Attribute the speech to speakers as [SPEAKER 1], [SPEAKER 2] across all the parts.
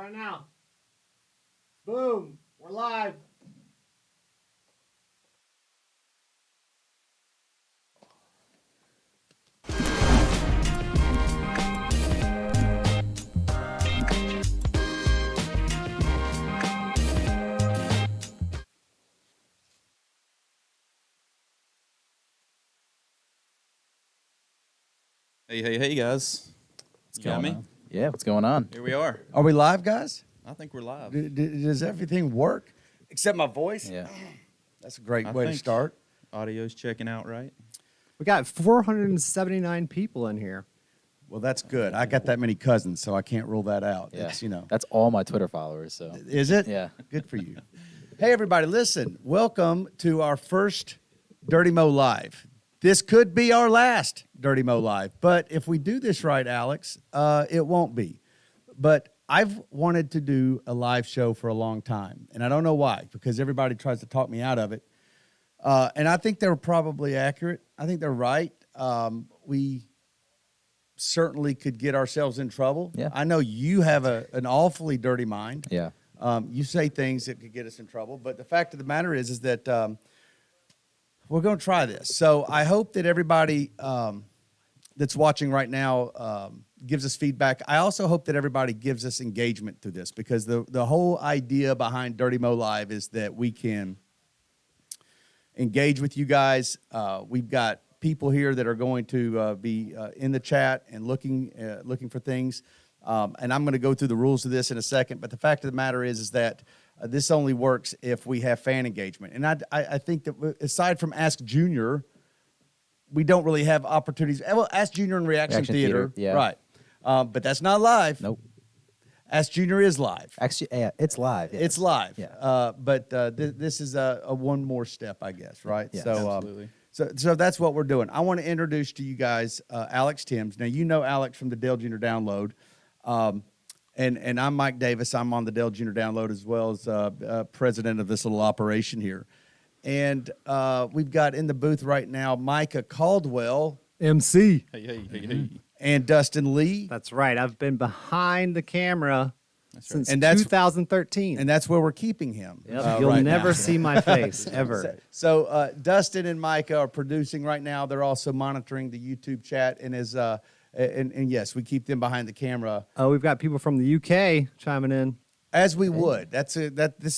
[SPEAKER 1] right now. Boom. We're live.
[SPEAKER 2] Hey, guys.
[SPEAKER 3] What's
[SPEAKER 2] You got
[SPEAKER 3] going
[SPEAKER 2] me?
[SPEAKER 3] on? Yeah, what's going on?
[SPEAKER 2] Here we are.
[SPEAKER 1] Are we live, guys?
[SPEAKER 2] I think we're live.
[SPEAKER 1] Does everything work except my voice?
[SPEAKER 3] Yeah.
[SPEAKER 1] That's a great
[SPEAKER 2] I
[SPEAKER 1] way to
[SPEAKER 2] think
[SPEAKER 1] start.
[SPEAKER 2] Audio's checking out right.
[SPEAKER 4] We got 479 people in here.
[SPEAKER 1] Well, that's good. I got that many cousins, so I can't rule that out.
[SPEAKER 3] Yeah.
[SPEAKER 1] It's,
[SPEAKER 3] That's all my Twitter followers, so.
[SPEAKER 1] Is it?
[SPEAKER 3] Yeah.
[SPEAKER 1] Good for you. Hey, everybody, listen. Welcome to our first Dirty Mo Live. This could be our last Dirty Mo Live, but if we do this right, Alex, it won't be. But I've wanted to do a live show for a long time, and I don't know why, because everybody tries to talk me out of it. And I think they're probably accurate. I think they're right. We certainly could get ourselves in trouble.
[SPEAKER 3] Yeah.
[SPEAKER 1] I know you have an awfully dirty mind.
[SPEAKER 3] Yeah.
[SPEAKER 1] You say things that could get us in trouble, but the fact of the matter is that we're going to try this. So I hope that everybody that's watching right now gives us feedback. I also hope that everybody gives us engagement through this, because the whole idea behind Dirty Mo Live is that we can engage with you guys. We've got people here that are going to be in the chat and looking for things. And I'm going to go through the rules of this in a second. But the fact of the matter is that this only works if we have fan engagement. And I think that aside from Ask Junior, we don't really have opportunities. Well, Ask Junior in Reaction Theater.
[SPEAKER 3] yeah.
[SPEAKER 1] Right. But that's not live.
[SPEAKER 3] Nope.
[SPEAKER 1] Ask Junior is live.
[SPEAKER 3] Actually, yeah, it's live. Yes.
[SPEAKER 1] It's live.
[SPEAKER 3] Yeah.
[SPEAKER 1] But this is a one more step, I guess, right?
[SPEAKER 3] Yes.
[SPEAKER 2] Absolutely.
[SPEAKER 1] So that's what we're doing. I want to introduce to you guys Alex Timms. Now, you know Alex from the Dale Jr. Download. And I'm Mike Davis. I'm on the Dale Jr. Download as well as president of this little operation here. And we've got in the booth right now Micah Caldwell
[SPEAKER 4] MC.
[SPEAKER 2] Hey.
[SPEAKER 1] and Dustin Lee.
[SPEAKER 4] That's right. I've been behind the camera since
[SPEAKER 1] And that's-
[SPEAKER 4] 2013.
[SPEAKER 1] And that's where we're keeping him.
[SPEAKER 4] Yep, you'll
[SPEAKER 1] right
[SPEAKER 4] never
[SPEAKER 1] now.
[SPEAKER 4] see my face, ever.
[SPEAKER 1] So Dustin and Micah are producing right now. They're also monitoring the YouTube chat, and and yes, we keep them behind the camera
[SPEAKER 4] Oh, we've got people from the UK chiming in.
[SPEAKER 1] as we would. This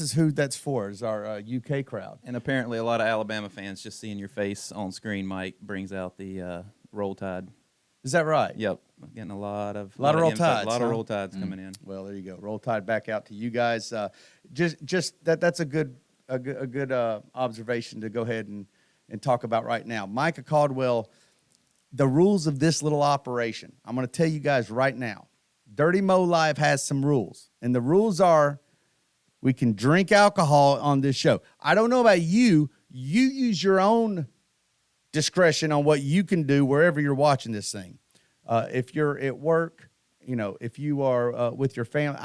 [SPEAKER 1] is who that's for, is our UK crowd.
[SPEAKER 2] And apparently a lot of Alabama fans just seeing your face on screen, Mike, brings out the Roll Tide.
[SPEAKER 1] Is that right?
[SPEAKER 2] Yep. Getting a lot of
[SPEAKER 1] Roll
[SPEAKER 2] info,
[SPEAKER 1] Tides,
[SPEAKER 2] A lot of
[SPEAKER 1] huh?
[SPEAKER 2] Roll Tides coming in.
[SPEAKER 1] Well, there you go. Roll Tide back out to you guys. Just that's a good observation to go ahead and talk about right now. Micah Caldwell, the rules of this little operation. I'm going to tell you guys right now. Dirty Mo Live has some rules, and the rules are we can drink alcohol on this show. I don't know about you. You use your own discretion on what you can do wherever you're watching this thing. If you're at work, if you are with your family,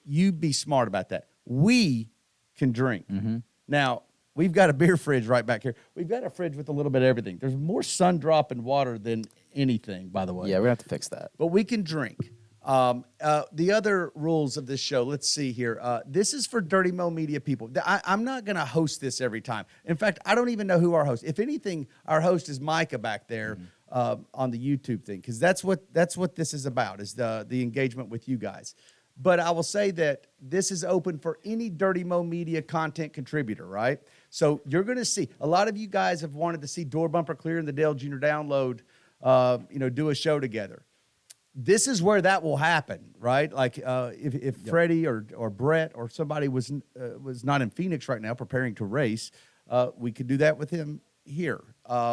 [SPEAKER 1] you be smart about that. We can drink.
[SPEAKER 3] Mm-hmm.
[SPEAKER 1] Now, we've got a beer fridge right back here. We've got a fridge with a little bit of everything. There's more sun drop and water than anything, by the way.
[SPEAKER 3] Yeah, we're going to have to fix that.
[SPEAKER 1] But we can drink. The other rules of this show, let's see here. This is for Dirty Mo Media people. I'm not going to host this every time. In fact, I don't even know who our host. If anything, our host is Micah back there on the YouTube thing, because that's what this is about, is the engagement with you guys. But I will say that this is open for any Dirty Mo Media content contributor, right? So you're going to see, a lot of you guys have wanted to see Door Bumper Clear and the Dale Jr. Download, do a show together. This is where that will happen, right? Like if Freddie or Brett or somebody was not in Phoenix right now preparing to race, we could do that with him here.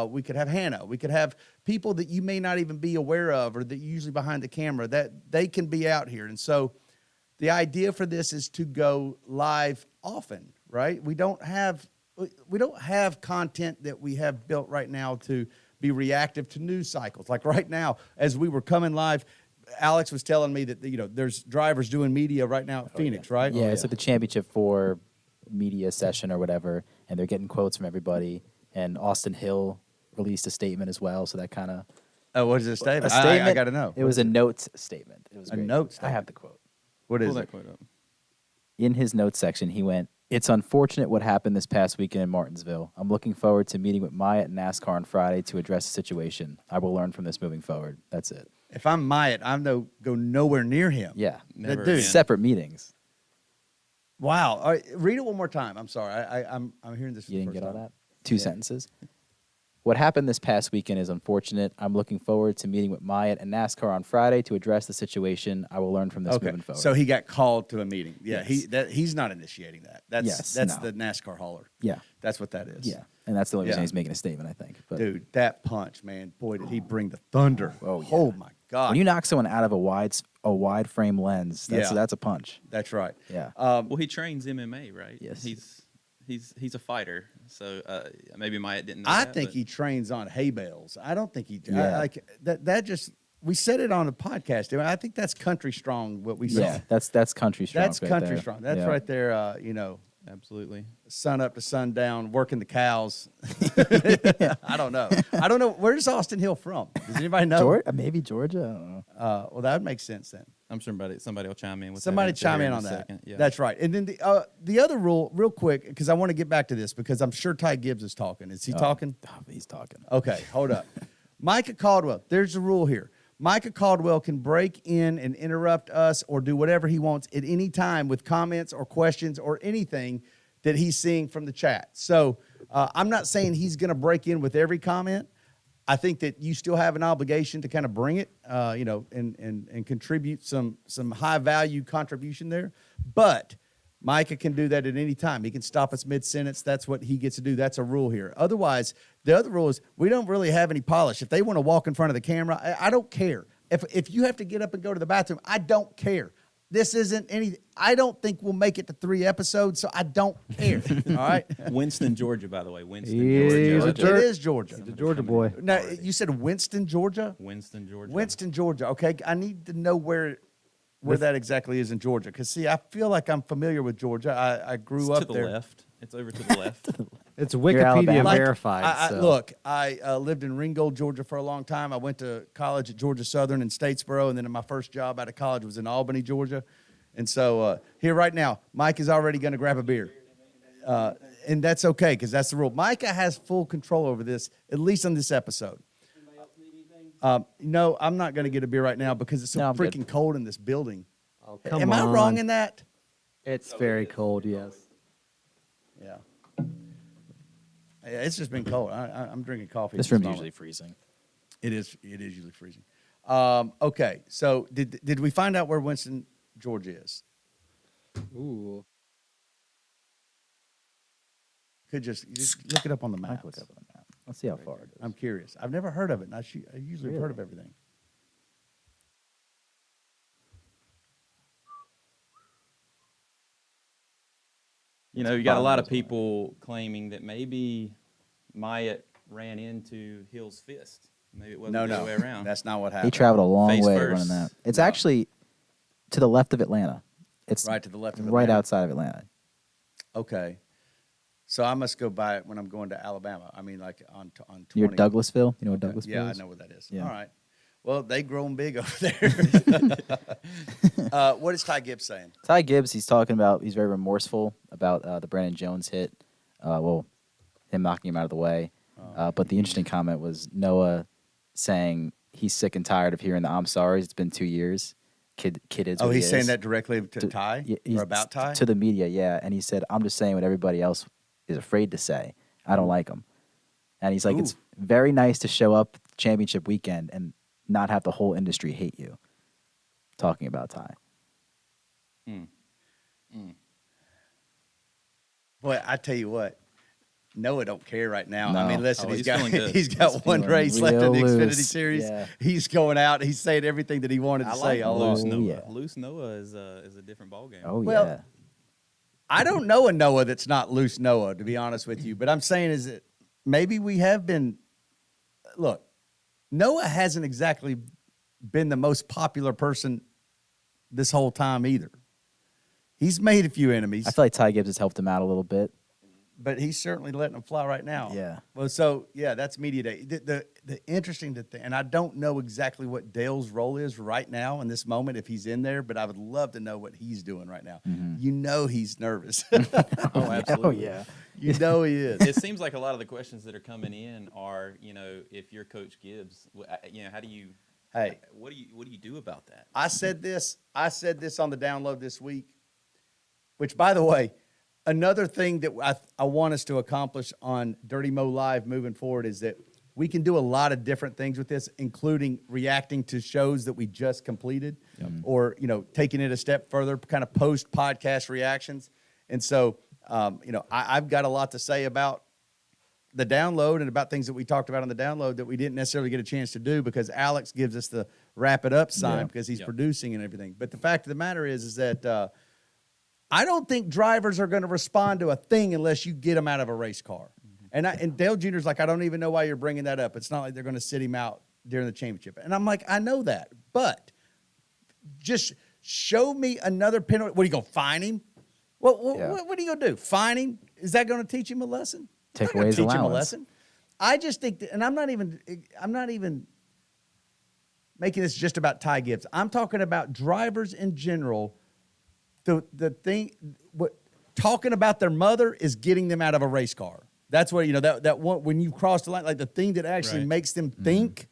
[SPEAKER 1] We could have Hannah. We could have people that you may not even be aware of, or that usually behind the camera, that they can be out here. And so the idea for this is to go live often, right? We don't have content that we have built right now to be reactive to news cycles. Like right now, as we were coming live, Alex was telling me that there's drivers doing media right now at Phoenix, right?
[SPEAKER 3] Yeah, it's like the championship for media session or whatever, and they're getting quotes from everybody. And Austin Hill released a statement as well, so that kind of...
[SPEAKER 1] Oh, what is it, statement?
[SPEAKER 3] A statement.
[SPEAKER 1] I got to know.
[SPEAKER 3] It was a notes statement. It was
[SPEAKER 1] A
[SPEAKER 3] great.
[SPEAKER 1] note
[SPEAKER 3] I
[SPEAKER 1] statement.
[SPEAKER 3] have the quote.
[SPEAKER 1] What is
[SPEAKER 2] Pull
[SPEAKER 1] it?
[SPEAKER 2] that quote up.
[SPEAKER 3] In his notes section, he went, "It's unfortunate what happened this past weekend in Martinsville. I'm looking forward to meeting with Maya at NASCAR on Friday to address the situation. I will learn from this moving forward." That's it.
[SPEAKER 1] If I'm Myatt, go nowhere near him.
[SPEAKER 3] Yeah.
[SPEAKER 2] Never
[SPEAKER 1] dude.
[SPEAKER 2] again.
[SPEAKER 3] Separate meetings.
[SPEAKER 1] Wow. All right, read it one more time. I'm sorry. I'm hearing this. For
[SPEAKER 3] You
[SPEAKER 1] the
[SPEAKER 3] didn't
[SPEAKER 1] first
[SPEAKER 3] get all
[SPEAKER 1] time.
[SPEAKER 3] that? Two sentences. What happened this past weekend is unfortunate. I'm looking forward to meeting with Maya and NASCAR on Friday to address the situation. I will learn from this
[SPEAKER 1] Okay.
[SPEAKER 3] moving forward.
[SPEAKER 1] So he got called to a meeting. Yeah.
[SPEAKER 3] Yes.
[SPEAKER 1] He's not initiating that. That's
[SPEAKER 3] Yes,
[SPEAKER 1] that's
[SPEAKER 3] no.
[SPEAKER 1] the NASCAR hauler.
[SPEAKER 3] Yeah.
[SPEAKER 1] That's what that is.
[SPEAKER 3] Yeah. And that's the only reason
[SPEAKER 1] Yeah.
[SPEAKER 3] he's making a statement, I think. But
[SPEAKER 1] Dude, that punch, man. Boy, did he bring the thunder.
[SPEAKER 3] Oh, yeah.
[SPEAKER 1] Oh my God.
[SPEAKER 3] when you knock someone out of a wide frame lens,
[SPEAKER 1] Yeah.
[SPEAKER 3] that's a punch.
[SPEAKER 1] That's right.
[SPEAKER 3] Yeah.
[SPEAKER 2] Well, he trains MMA, right?
[SPEAKER 3] Yes.
[SPEAKER 2] He's a fighter, so maybe Myatt didn't know
[SPEAKER 1] I
[SPEAKER 2] that,
[SPEAKER 1] think
[SPEAKER 2] but
[SPEAKER 1] he trains on hay bales. I don't think he.
[SPEAKER 3] Yeah.
[SPEAKER 1] Like that. Just we said it on the podcast. I think that's country strong. What we said.
[SPEAKER 3] Yeah. That's country strong.
[SPEAKER 1] That's
[SPEAKER 3] right
[SPEAKER 1] country
[SPEAKER 3] there.
[SPEAKER 1] strong. That's
[SPEAKER 3] Yeah.
[SPEAKER 1] right there.
[SPEAKER 2] absolutely.
[SPEAKER 1] Sun up to sundown, working the cows. I don't know. Where's Austin Hill from? Does anybody know?
[SPEAKER 3] Maybe Georgia. I don't know.
[SPEAKER 1] Well, that would make sense then.
[SPEAKER 2] I'm sure somebody will chime in with
[SPEAKER 1] Somebody
[SPEAKER 2] that
[SPEAKER 1] chime
[SPEAKER 2] here
[SPEAKER 1] in
[SPEAKER 2] a
[SPEAKER 1] on that.
[SPEAKER 2] second. Yeah.
[SPEAKER 1] That's right. And then the other rule, real quick, because I want to get back to this because I'm sure Ty Gibbs is talking. Is he talking?
[SPEAKER 3] Oh, he's talking.
[SPEAKER 1] Okay, hold up. Micah Caldwell, there's the rule here. Micah Caldwell can break in and interrupt us or do whatever he wants at any time with comments or questions or anything that he's seeing from the chat. So I'm not saying he's going to break in with every comment. I think that you still have an obligation to kind of bring it, and contribute some high value contribution there. But Micah can do that at any time. He can stop us mid-sentence. That's what he gets to do. That's a rule here. Otherwise, the other rule is we don't really have any polish. If they want to walk in front of the camera, I don't care. If you have to get up and go to the bathroom, I don't care. This isn't any. I don't think we'll make it to 3 episodes, so I don't care. All right.
[SPEAKER 2] Winston, Georgia, by the way. Winston,
[SPEAKER 4] He's
[SPEAKER 2] Georgia.
[SPEAKER 4] a
[SPEAKER 1] It
[SPEAKER 4] Geor-
[SPEAKER 1] is Georgia.
[SPEAKER 4] He's a Georgia boy.
[SPEAKER 1] Now you said Winston, Georgia.
[SPEAKER 2] Winston, Georgia.
[SPEAKER 1] Winston, Georgia. Okay, I need to know where that exactly is in Georgia. Because see, I feel like I'm familiar with Georgia. I grew
[SPEAKER 2] It's
[SPEAKER 1] up
[SPEAKER 2] to the
[SPEAKER 1] there.
[SPEAKER 2] left. It's over to the left.
[SPEAKER 4] It's
[SPEAKER 3] Alabama.
[SPEAKER 4] Wikipedia
[SPEAKER 3] Like,
[SPEAKER 4] verified. so.
[SPEAKER 1] Look, I lived in Ringgold, Georgia for a long time. I went to college at Georgia Southern in Statesboro, and then my first job out of college was in Albany, Georgia. And so here right now, Mike is already going to grab a beer. And that's okay, because that's the rule. Micah has full control over this, at least on this episode.
[SPEAKER 5] Anybody else need anything?
[SPEAKER 1] No, I'm not going to get a beer right now because it's so
[SPEAKER 3] No, I'm good.
[SPEAKER 1] freaking cold in this building.
[SPEAKER 4] Oh, come
[SPEAKER 1] Am I
[SPEAKER 4] on.
[SPEAKER 1] wrong in that?
[SPEAKER 4] It's very cold, yes.
[SPEAKER 1] Yeah. Yeah, it's just been cold. I'm drinking coffee.
[SPEAKER 3] This
[SPEAKER 1] at
[SPEAKER 3] room's
[SPEAKER 1] moment.
[SPEAKER 3] usually freezing.
[SPEAKER 1] It is usually freezing. Okay, so did we find out where Winston, Georgia is?
[SPEAKER 4] Ooh.
[SPEAKER 1] Could just look it up on the
[SPEAKER 3] I
[SPEAKER 1] map.
[SPEAKER 3] can look up on the map. Let's see how far it is.
[SPEAKER 1] I'm curious. I've never heard of it. And I usually have heard of everything.
[SPEAKER 2] You know, you got a lot of people claiming that maybe Myatt ran into Hill's fist. Maybe it wasn't
[SPEAKER 1] No,
[SPEAKER 2] the other way
[SPEAKER 1] no,
[SPEAKER 2] around.
[SPEAKER 1] that's not what
[SPEAKER 3] He
[SPEAKER 1] happened.
[SPEAKER 3] traveled a long
[SPEAKER 2] Face
[SPEAKER 3] way
[SPEAKER 2] first.
[SPEAKER 3] running that. It's
[SPEAKER 1] No.
[SPEAKER 3] actually to the left of Atlanta. It's
[SPEAKER 1] Right to the left of
[SPEAKER 3] right
[SPEAKER 1] Atlanta.
[SPEAKER 3] outside of Atlanta.
[SPEAKER 1] Okay, so I must go by it when I'm going to Alabama. I mean, like on 20.
[SPEAKER 3] Near Douglasville. You know what Douglasville
[SPEAKER 1] Yeah, I
[SPEAKER 3] is?
[SPEAKER 1] know where that is.
[SPEAKER 3] Yeah.
[SPEAKER 1] All right. Well, they grown big over there. What is Ty Gibbs saying?
[SPEAKER 3] Ty Gibbs, he's very remorseful about the Brandon Jones hit. Him knocking him out of the way. But the interesting comment was Noah saying he's sick and tired of hearing the "I'm sorry." It's been 2 years. Kid is.
[SPEAKER 1] Oh,
[SPEAKER 3] what he
[SPEAKER 1] he's saying
[SPEAKER 3] is.
[SPEAKER 1] that directly to Ty
[SPEAKER 3] Yeah,
[SPEAKER 1] or about Ty?
[SPEAKER 3] to the media, yeah. And he said, "I'm just saying what everybody else is afraid to say. I don't like him." And he's like,
[SPEAKER 1] Ooh.
[SPEAKER 3] "It's very nice to show up championship weekend and not have the whole industry hate you." Talking about Ty.
[SPEAKER 1] Boy, I tell you what, Noah don't care right now. I
[SPEAKER 3] No.
[SPEAKER 1] mean, listen,
[SPEAKER 2] Oh,
[SPEAKER 1] he's
[SPEAKER 2] he's
[SPEAKER 1] got
[SPEAKER 2] feeling good.
[SPEAKER 1] he's got
[SPEAKER 3] He's
[SPEAKER 1] one
[SPEAKER 3] feeling
[SPEAKER 1] race left in the
[SPEAKER 3] real
[SPEAKER 1] Xfinity
[SPEAKER 3] loose.
[SPEAKER 1] Series.
[SPEAKER 3] Yeah.
[SPEAKER 1] He's going out. He's saying everything that he wanted to
[SPEAKER 2] I
[SPEAKER 1] say.
[SPEAKER 2] like
[SPEAKER 1] all
[SPEAKER 2] Loose
[SPEAKER 1] along.
[SPEAKER 2] Noah.
[SPEAKER 3] yeah.
[SPEAKER 2] Loose Noah is a different ballgame.
[SPEAKER 3] Oh
[SPEAKER 1] Well,
[SPEAKER 3] yeah.
[SPEAKER 1] I don't know a Noah that's not loose Noah, to be honest with you. But I'm saying is that maybe we have been. Look, Noah hasn't exactly been the most popular person this whole time either. He's made a few enemies.
[SPEAKER 3] I feel like Ty Gibbs has helped him out a little bit.
[SPEAKER 1] but he's certainly letting them fly right now.
[SPEAKER 3] Yeah.
[SPEAKER 1] Well, so yeah, that's media day. The interesting thing, and I don't know exactly what Dale's role is right now in this moment if he's in there, but I would love to know what he's doing right now. You know he's nervous.
[SPEAKER 2] Oh, absolutely.
[SPEAKER 3] yeah.
[SPEAKER 1] You know he is.
[SPEAKER 2] It seems like a lot of the questions that are coming in are, if you're Coach Gibbs, how do you,
[SPEAKER 1] Hey,
[SPEAKER 2] what do you do about that?
[SPEAKER 1] I said this on the download this week, which, by the way, another thing that I want us to accomplish on Dirty Mo Live moving forward is that we can do a lot of different things with this, including reacting to shows that we just completed or, taking it a step further, kind of post-podcast reactions. And so, I've got a lot to say about the download and about things that we talked about on the download that we didn't necessarily get a chance to do because Alex gives us the wrap it up sign because he's producing and everything. But the fact of the matter is that I don't think drivers are going to respond to a thing unless you get them out of a race car. And Dale Jr.'s like, I don't even know why you're bringing that up. It's not like they're going to sit him out during the championship. And I'm like, I know that, but just show me another penalty. What, are you going to fine him? What are you going to do? Fine him? Is that going to teach him a lesson?
[SPEAKER 3] Take
[SPEAKER 1] It's not
[SPEAKER 3] away
[SPEAKER 1] gonna
[SPEAKER 3] his
[SPEAKER 1] teach him a
[SPEAKER 3] allowance.
[SPEAKER 1] lesson. I just think that, and I'm not even making this just about Ty Gibbs. I'm talking about drivers in general. The thing, talking about their mother is getting them out of a race car. That's what, that one, when you cross the line, like the thing that actually
[SPEAKER 2] Right.
[SPEAKER 1] makes them think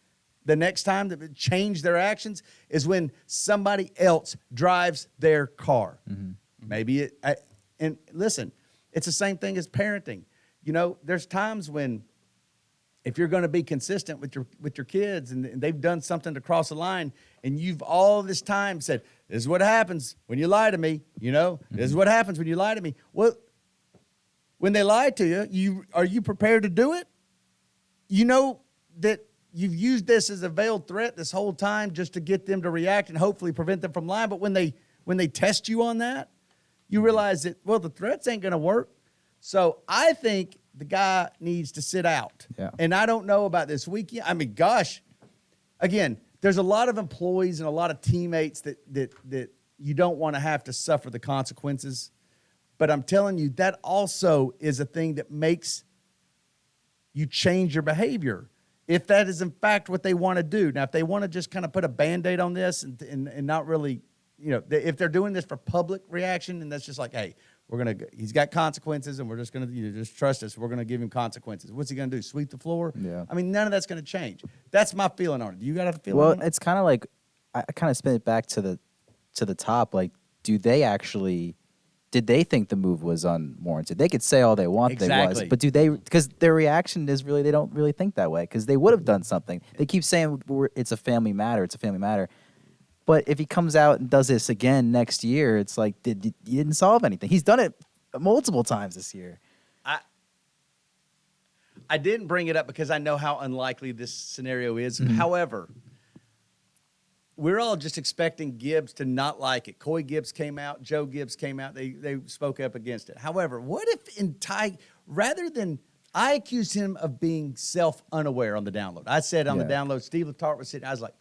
[SPEAKER 1] the next time that change their actions is when somebody else drives their car. Maybe and listen, it's the same thing as parenting. There's times when if you're going to be consistent with your kids and they've done something to cross the line and you've all this time said, this is what happens when you lie to me, this is what happens when you lie to me. Well, when they lie to you, are you prepared to do it? You know that you've used this as a veiled threat this whole time just to get them to react and hopefully prevent them from lying. But when they test you on that, you realize that, well, the threats ain't going to work. So I think the guy needs to sit out.
[SPEAKER 3] Yeah.
[SPEAKER 1] And I don't know about this weekend. I mean, gosh, again, there's a lot of employees and a lot of teammates that you don't want to have to suffer the consequences. But I'm telling you, that also is a thing that makes you change your behavior. If that is in fact what they want to do. Now, if they want to just kind of put a Band-Aid on this and not really, if they're doing this for public reaction and that's just like, hey, he's got consequences and we're just going to, just trust us. We're going to give him consequences. What's he going to do? Sweep the floor?
[SPEAKER 3] Yeah.
[SPEAKER 1] I mean, none of that's going to change. That's my feeling on it. Do you got a feeling
[SPEAKER 3] Well,
[SPEAKER 1] on it?
[SPEAKER 3] it's kind of like I kind of spin it back to the top. Like, did they think the move was unwarranted? They could say all they want they was,
[SPEAKER 1] Exactly.
[SPEAKER 3] but do they? Because their reaction is really they don't really think that way because they would have done something. They keep saying it's a family matter. It's a family matter. But if he comes out and does this again next year, it's like you didn't solve anything. He's done it multiple times this year.
[SPEAKER 1] I didn't bring it up because I know how unlikely this scenario is. However, we're all just expecting Gibbs to not like it. Coy Gibbs came out. Joe Gibbs came out. They spoke up against it. However, what if rather than I accused him of being self-unaware on the download. I said on the download, Steve Letarte was sitting, I was like,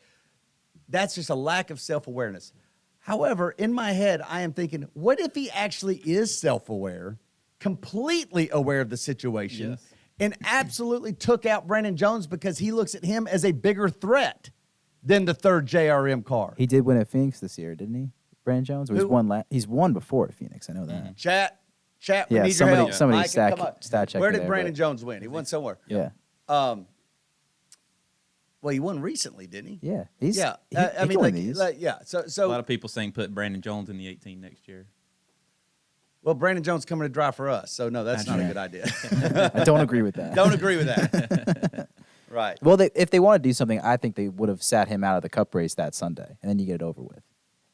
[SPEAKER 1] that's just a lack of self-awareness. However, in my head, I am thinking, what if he actually is self-aware, completely aware of the situation,
[SPEAKER 2] Yes.
[SPEAKER 1] and absolutely took out Brandon Jones because he looks at him as a bigger threat than the third JRM car?
[SPEAKER 3] He did win at Phoenix this year, didn't he? Brandon Jones. Or he's won before at Phoenix. I know that.
[SPEAKER 1] Chat, we
[SPEAKER 3] Yeah,
[SPEAKER 1] need your help.
[SPEAKER 3] somebody
[SPEAKER 1] Mike,
[SPEAKER 3] stat
[SPEAKER 1] come up.
[SPEAKER 3] check
[SPEAKER 1] Where
[SPEAKER 3] me
[SPEAKER 1] did
[SPEAKER 3] there,
[SPEAKER 1] Brandon
[SPEAKER 3] but-
[SPEAKER 1] Jones win? He won somewhere.
[SPEAKER 3] Yeah,
[SPEAKER 1] Well, he won recently, didn't he?
[SPEAKER 3] yeah.
[SPEAKER 1] Yeah.
[SPEAKER 3] He
[SPEAKER 1] I
[SPEAKER 3] can
[SPEAKER 1] mean,
[SPEAKER 3] win these.
[SPEAKER 1] yeah.
[SPEAKER 2] A
[SPEAKER 1] So
[SPEAKER 2] lot of people saying put Brandon Jones in the 18 next year.
[SPEAKER 1] well, Brandon Jones coming to drive for us. So no, that's not a good idea.
[SPEAKER 3] I don't agree with that.
[SPEAKER 1] Don't agree with that. Right.
[SPEAKER 3] Well, if they want to do something, I think they would have sat him out of the Cup race that Sunday, and then you get it over with,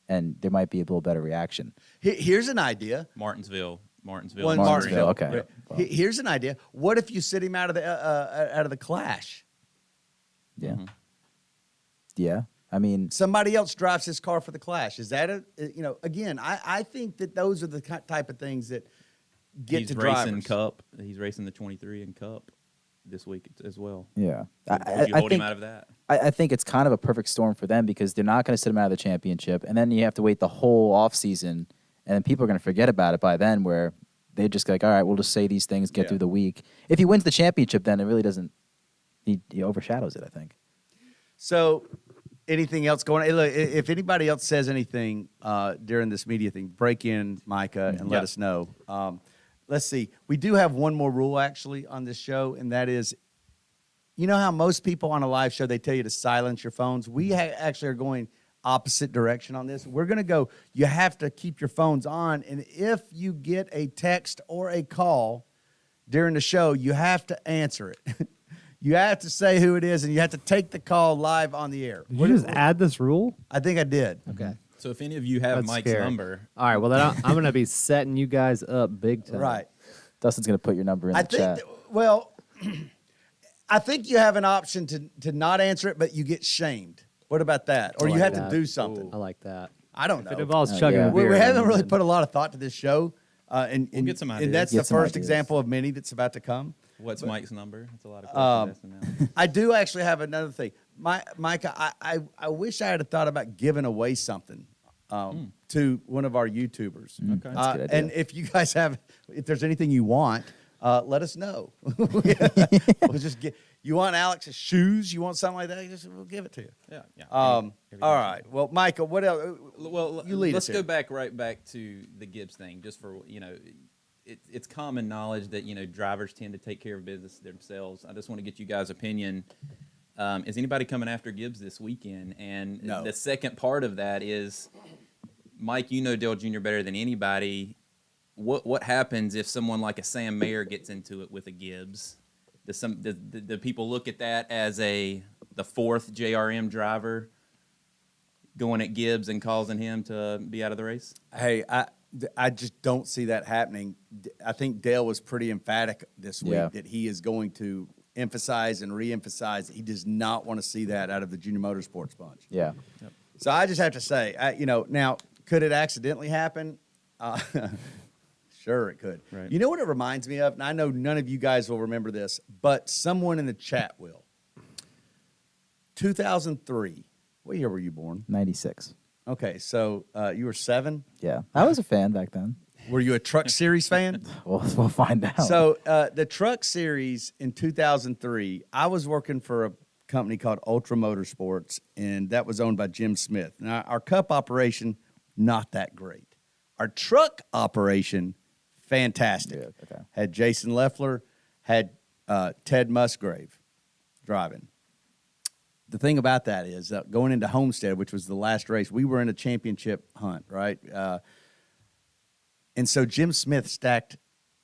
[SPEAKER 3] and there might be a little better reaction.
[SPEAKER 1] Here's an idea.
[SPEAKER 2] Martinsville.
[SPEAKER 1] Well, in
[SPEAKER 3] Martinsville,
[SPEAKER 1] Martinsville.
[SPEAKER 3] okay.
[SPEAKER 1] Right.
[SPEAKER 3] Well.
[SPEAKER 1] Here's an idea. What if you sit him out of the clash?
[SPEAKER 3] Yeah, yeah. I mean,
[SPEAKER 1] Somebody else drives his car for the clash. Is that again, I think that those are the type of things that get
[SPEAKER 2] He's
[SPEAKER 1] to
[SPEAKER 2] racing
[SPEAKER 1] drivers.
[SPEAKER 2] Cup. He's racing the 23 in Cup this week as well.
[SPEAKER 3] yeah.
[SPEAKER 2] Would you hold him out of that?
[SPEAKER 3] I think it's kind of a perfect storm for them because they're not going to sit him out of the championship, and then you have to wait the whole off season, and then people are going to forget about it by then. Where they'd just be like, all right, we'll just say these things, get
[SPEAKER 1] Yeah.
[SPEAKER 3] through the week. If he wins the championship, then it really doesn't. He overshadows it, I think.
[SPEAKER 1] So, anything else going on? Hey, look, if anybody else says anything during this media thing, break in, Micah, and let
[SPEAKER 2] Yeah.
[SPEAKER 1] us know. Let's see. We do have one more rule, actually, on this show, and that is, you know how most people on a live show, they tell you to silence your phones? We actually are going opposite direction on this. We're going to go, you have to keep your phones on, and if you get a text or a call during the show, you have to answer it. You have to say who it is, and you have to take the call live on the air.
[SPEAKER 4] Did you just add this rule?
[SPEAKER 1] I think I did.
[SPEAKER 4] Okay.
[SPEAKER 2] So if any of you have
[SPEAKER 4] That's
[SPEAKER 2] Mike's
[SPEAKER 4] scary.
[SPEAKER 2] number,
[SPEAKER 4] All right. Well, then I'm going to be setting you guys up big time.
[SPEAKER 1] Right.
[SPEAKER 3] Dustin's going to put your number in
[SPEAKER 1] I
[SPEAKER 3] the
[SPEAKER 1] think,
[SPEAKER 3] chat.
[SPEAKER 1] well, I think you have an option to not answer it, but you get shamed. What about that? Or
[SPEAKER 4] I
[SPEAKER 1] you
[SPEAKER 4] like
[SPEAKER 1] have
[SPEAKER 4] that.
[SPEAKER 1] to do something.
[SPEAKER 4] I like that.
[SPEAKER 1] I don't
[SPEAKER 4] If it
[SPEAKER 1] know.
[SPEAKER 4] involves chugging
[SPEAKER 3] yeah.
[SPEAKER 4] a
[SPEAKER 1] We,
[SPEAKER 4] beer,
[SPEAKER 1] we haven't really
[SPEAKER 4] then-
[SPEAKER 1] put a lot of thought to this show. And
[SPEAKER 2] We'll get some
[SPEAKER 1] And
[SPEAKER 2] ideas.
[SPEAKER 1] that's
[SPEAKER 3] Get
[SPEAKER 1] the
[SPEAKER 3] some
[SPEAKER 1] first
[SPEAKER 3] ideas.
[SPEAKER 1] example of many that's about to come.
[SPEAKER 2] what's Mike's number? That's a lot of questions asking now.
[SPEAKER 1] I do actually have another thing. Micah, I wish I had thought about giving away something to one of our YouTubers.
[SPEAKER 2] Okay.
[SPEAKER 3] That's a good idea.
[SPEAKER 1] And if you guys if there's anything you want, let us know. We'll just you want Alex's shoes? You want something like that? We'll give it to you.
[SPEAKER 2] Yeah, yeah.
[SPEAKER 1] All right. Well, Micah, what else?
[SPEAKER 2] Well,
[SPEAKER 1] You lead
[SPEAKER 2] let's
[SPEAKER 1] us
[SPEAKER 2] go
[SPEAKER 1] here.
[SPEAKER 2] right back to the Gibbs thing, just for it's common knowledge that drivers tend to take care of business themselves. I just want to get you guys' opinion. Is anybody coming after Gibbs this weekend? And
[SPEAKER 1] No.
[SPEAKER 2] the second part of that is, Mike, you know Dale Jr. better than anybody. What happens if someone like a Sam Mayer gets into it with a Gibbs? Do people look at that as the fourth JRM driver going at Gibbs and causing him to be out of the race?
[SPEAKER 1] Hey, I just don't see that happening. I think Dale was pretty emphatic this week
[SPEAKER 3] Yeah.
[SPEAKER 1] that he is going to emphasize and re-emphasize that he does not want to see that out of the junior motorsports bunch.
[SPEAKER 3] Yeah.
[SPEAKER 1] So I just have to say, now, could it accidentally happen? Sure, it could.
[SPEAKER 2] Right.
[SPEAKER 1] You know what it reminds me of? And I know none of you guys will remember this, but someone in the chat will. 2003. What year were you born?
[SPEAKER 3] 96.
[SPEAKER 1] Okay, so you were 7.
[SPEAKER 3] Yeah. I was a fan back then.
[SPEAKER 1] Were you a Truck Series fan?
[SPEAKER 3] We'll find out.
[SPEAKER 1] So the Truck Series in 2003, I was working for a company called Ultra Motorsports, and that was owned by Jim Smith. Now, our Cup operation, not that great. Our truck operation, fantastic.
[SPEAKER 3] Good, okay.
[SPEAKER 1] Had Jason Leffler, had Ted Musgrave driving. The thing about that is going into Homestead, which was the last race, we were in a championship hunt, right? And so Jim Smith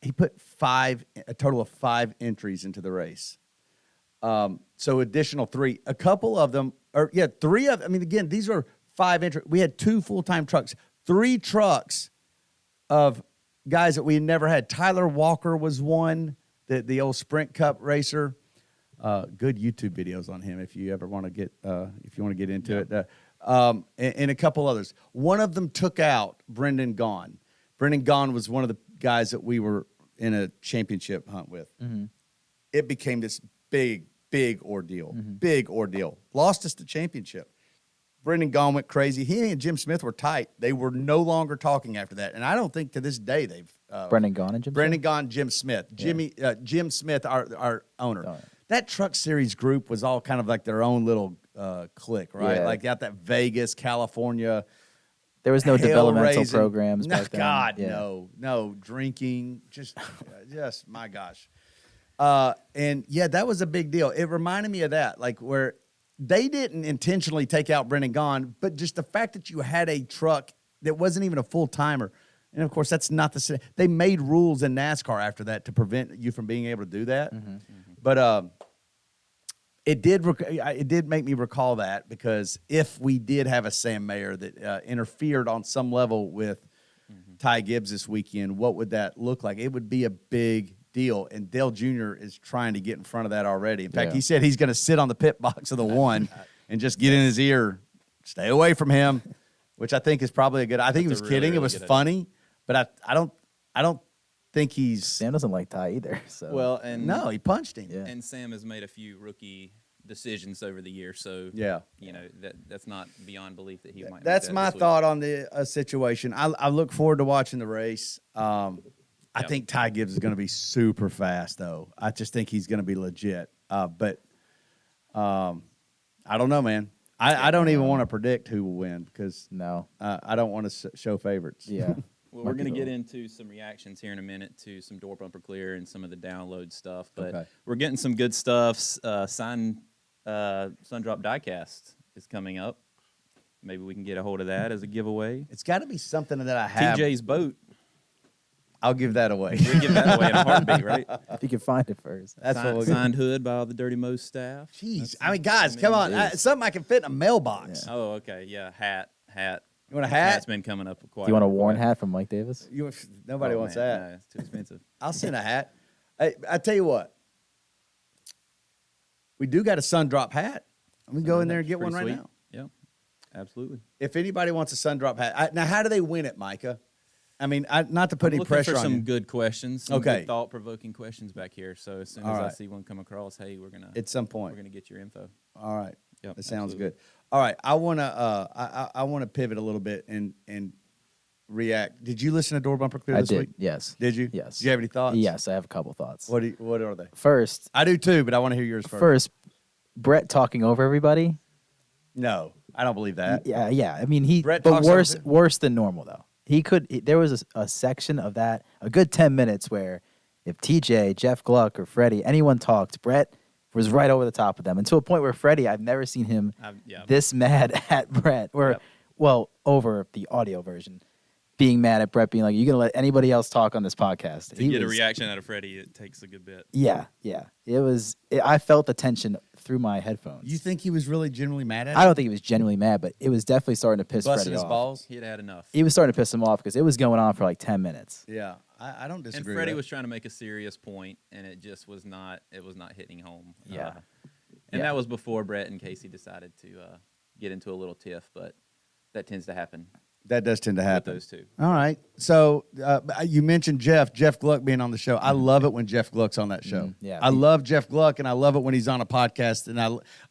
[SPEAKER 1] he put a total of 5 entries into the race. So additional 3, a couple of them, 3 of, again, these were 5 entries. We had 2 full-time trucks, 3 trucks of guys that we had never had. Tyler Walker was one, the old Sprint Cup racer. Good YouTube videos on him if you ever want to get into it. And a couple others. One of them took out Brendan Gaughan. Brendan Gaughan was one of the guys that we were in a championship hunt with.
[SPEAKER 3] Mm-hmm.
[SPEAKER 1] It became this big ordeal. Big ordeal. Lost us the championship. Brendan Gaughan went crazy. He and Jim Smith were tight. They were no longer talking after that. And I don't think to this day they've
[SPEAKER 3] Brendan Gaughan and Jim
[SPEAKER 1] Brendan
[SPEAKER 3] Smith?
[SPEAKER 1] Gaughan, Jim Smith. Jim Smith, our owner.
[SPEAKER 3] Oh.
[SPEAKER 1] That Truck Series group was all kind of like their own little clique, right?
[SPEAKER 3] Yeah.
[SPEAKER 1] Like out that Vegas, California.
[SPEAKER 3] There was no developmental
[SPEAKER 1] hell-raising-
[SPEAKER 3] programs
[SPEAKER 1] No,
[SPEAKER 3] back then.
[SPEAKER 1] God,
[SPEAKER 3] Yeah.
[SPEAKER 1] no drinking, just my gosh. And yeah, that was a big deal. It reminded me of that, like where they didn't intentionally take out Brendan Gaughan, but just the fact that you had a truck that wasn't even a full timer. And of course, that's not the same. They made rules in NASCAR after that to prevent you from being able to do that. But it did make me recall that, because if we did have a Sam Mayer that interfered on some level with Ty Gibbs this weekend, what would that look like? It would be a big deal, and Dale Jr. is trying to get in front of that already. In fact,
[SPEAKER 3] Yeah.
[SPEAKER 1] he said he's going to sit on the pit box of the one and just get in his ear, stay away from him, which I think is probably a good. I think he
[SPEAKER 2] That's
[SPEAKER 1] was
[SPEAKER 2] a really,
[SPEAKER 1] kidding. It
[SPEAKER 2] really
[SPEAKER 1] was
[SPEAKER 2] good idea.
[SPEAKER 1] funny, but I don't think he's.
[SPEAKER 3] Sam doesn't like Ty either. So
[SPEAKER 2] Well, and
[SPEAKER 1] No, he punched him.
[SPEAKER 3] Yeah.
[SPEAKER 2] and Sam has made a few rookie decisions over the years, so
[SPEAKER 1] Yeah.
[SPEAKER 2] that's not beyond belief that he might. make
[SPEAKER 1] That's
[SPEAKER 2] that
[SPEAKER 1] my
[SPEAKER 2] this week.
[SPEAKER 1] thought on the situation. I look forward to watching the race. I think Ty Gibbs is going to be super fast, though. I just think he's going to be legit. But I don't know, man. I don't even want to predict who will win because
[SPEAKER 3] No.
[SPEAKER 1] I don't want to show favorites.
[SPEAKER 3] Yeah.
[SPEAKER 2] Well, we're going to get into some reactions here in a minute to some door bumper clear and some of the download stuff, but
[SPEAKER 1] Okay.
[SPEAKER 2] we're getting some good stuff. Sun Drop Diecast is coming up. Maybe we can get a hold of that as a giveaway.
[SPEAKER 1] It's got to be something that I have.
[SPEAKER 2] TJ's boat.
[SPEAKER 1] I'll give that away.
[SPEAKER 2] We give that away in a heartbeat, right?
[SPEAKER 3] If you can find it first.
[SPEAKER 1] That's what we'll get.
[SPEAKER 2] Signed hood by all the Dirty Mo's staff.
[SPEAKER 1] Jeez. I mean, guys, come on. Something I can fit in a mailbox.
[SPEAKER 2] Oh, okay. Yeah, hat.
[SPEAKER 1] You want a hat?
[SPEAKER 2] Hat's been coming up quite.
[SPEAKER 3] Do you want a Warren hat from Mike Davis?
[SPEAKER 1] Nobody wants that.
[SPEAKER 2] No, it's too expensive.
[SPEAKER 1] I'll send a hat. I tell you what. We do got a sun drop hat. We can go in there and get one right now.
[SPEAKER 2] Yeah, absolutely.
[SPEAKER 1] If anybody wants a sun drop hat. Now, how do they win it, Micah? I mean, not to put any
[SPEAKER 2] Looking
[SPEAKER 1] pressure
[SPEAKER 2] for
[SPEAKER 1] on
[SPEAKER 2] some
[SPEAKER 1] you.
[SPEAKER 2] good questions, some
[SPEAKER 1] Okay.
[SPEAKER 2] good thought-provoking questions back here. So as soon
[SPEAKER 1] All
[SPEAKER 2] as I
[SPEAKER 1] right.
[SPEAKER 2] see one come across, hey, we're gonna
[SPEAKER 1] At some point.
[SPEAKER 2] we're gonna get your info.
[SPEAKER 1] All right.
[SPEAKER 2] Yep,
[SPEAKER 1] That sounds
[SPEAKER 2] absolutely.
[SPEAKER 1] good. All right. I wanna pivot a little bit and react. Did you listen to Door Bumper Clear
[SPEAKER 3] I
[SPEAKER 1] this
[SPEAKER 3] did.
[SPEAKER 1] week?
[SPEAKER 3] Yes.
[SPEAKER 1] Did you?
[SPEAKER 3] Yes.
[SPEAKER 1] Do you have any thoughts?
[SPEAKER 3] Yes, I have a couple thoughts.
[SPEAKER 1] What are they?
[SPEAKER 3] First,
[SPEAKER 1] I do too, but I want to hear yours first.
[SPEAKER 3] first, Brett talking over everybody.
[SPEAKER 1] No, I don't believe that.
[SPEAKER 3] Yeah. I mean, he.
[SPEAKER 1] Brett
[SPEAKER 3] But
[SPEAKER 1] talks over
[SPEAKER 3] worse,
[SPEAKER 1] people?
[SPEAKER 3] worse than normal though. There was a section of that, a good 10 minutes where if TJ, Jeff Gluck, or Freddie, anyone talked, Brett was right over the top of them, and to a point where Freddie, I've never seen him this mad at Brett, over the audio version, being mad at Brett, being like, "You gonna let anybody else talk on this podcast?"
[SPEAKER 2] To get a reaction out of Freddie, it takes a good bit.
[SPEAKER 3] Yeah. It was. I felt the tension through my headphones.
[SPEAKER 1] You think he was really genuinely mad at
[SPEAKER 3] I
[SPEAKER 1] it?
[SPEAKER 3] don't think he was genuinely mad, but it was definitely starting to piss
[SPEAKER 1] Busting
[SPEAKER 3] Freddie
[SPEAKER 1] his
[SPEAKER 3] off.
[SPEAKER 1] balls?
[SPEAKER 2] He had enough.
[SPEAKER 3] He was starting to piss him off because it was going on for like 10 minutes.
[SPEAKER 1] Yeah. I don't
[SPEAKER 2] And
[SPEAKER 1] disagree
[SPEAKER 2] Freddie
[SPEAKER 1] with
[SPEAKER 2] was trying to make a serious point, and it just was not. It was not hitting home.
[SPEAKER 3] Yeah.
[SPEAKER 2] And
[SPEAKER 3] Yeah.
[SPEAKER 2] that was before Brett and Casey decided to get into a little tiff, but that tends to happen
[SPEAKER 1] that does tend to
[SPEAKER 2] with
[SPEAKER 1] happen.
[SPEAKER 2] those two.
[SPEAKER 1] All right. So you mentioned Jeff Gluck being on the show. I love it when Jeff Gluck's on that show.
[SPEAKER 3] Yeah.
[SPEAKER 1] I love Jeff Gluck, and I love it when he's on a podcast, and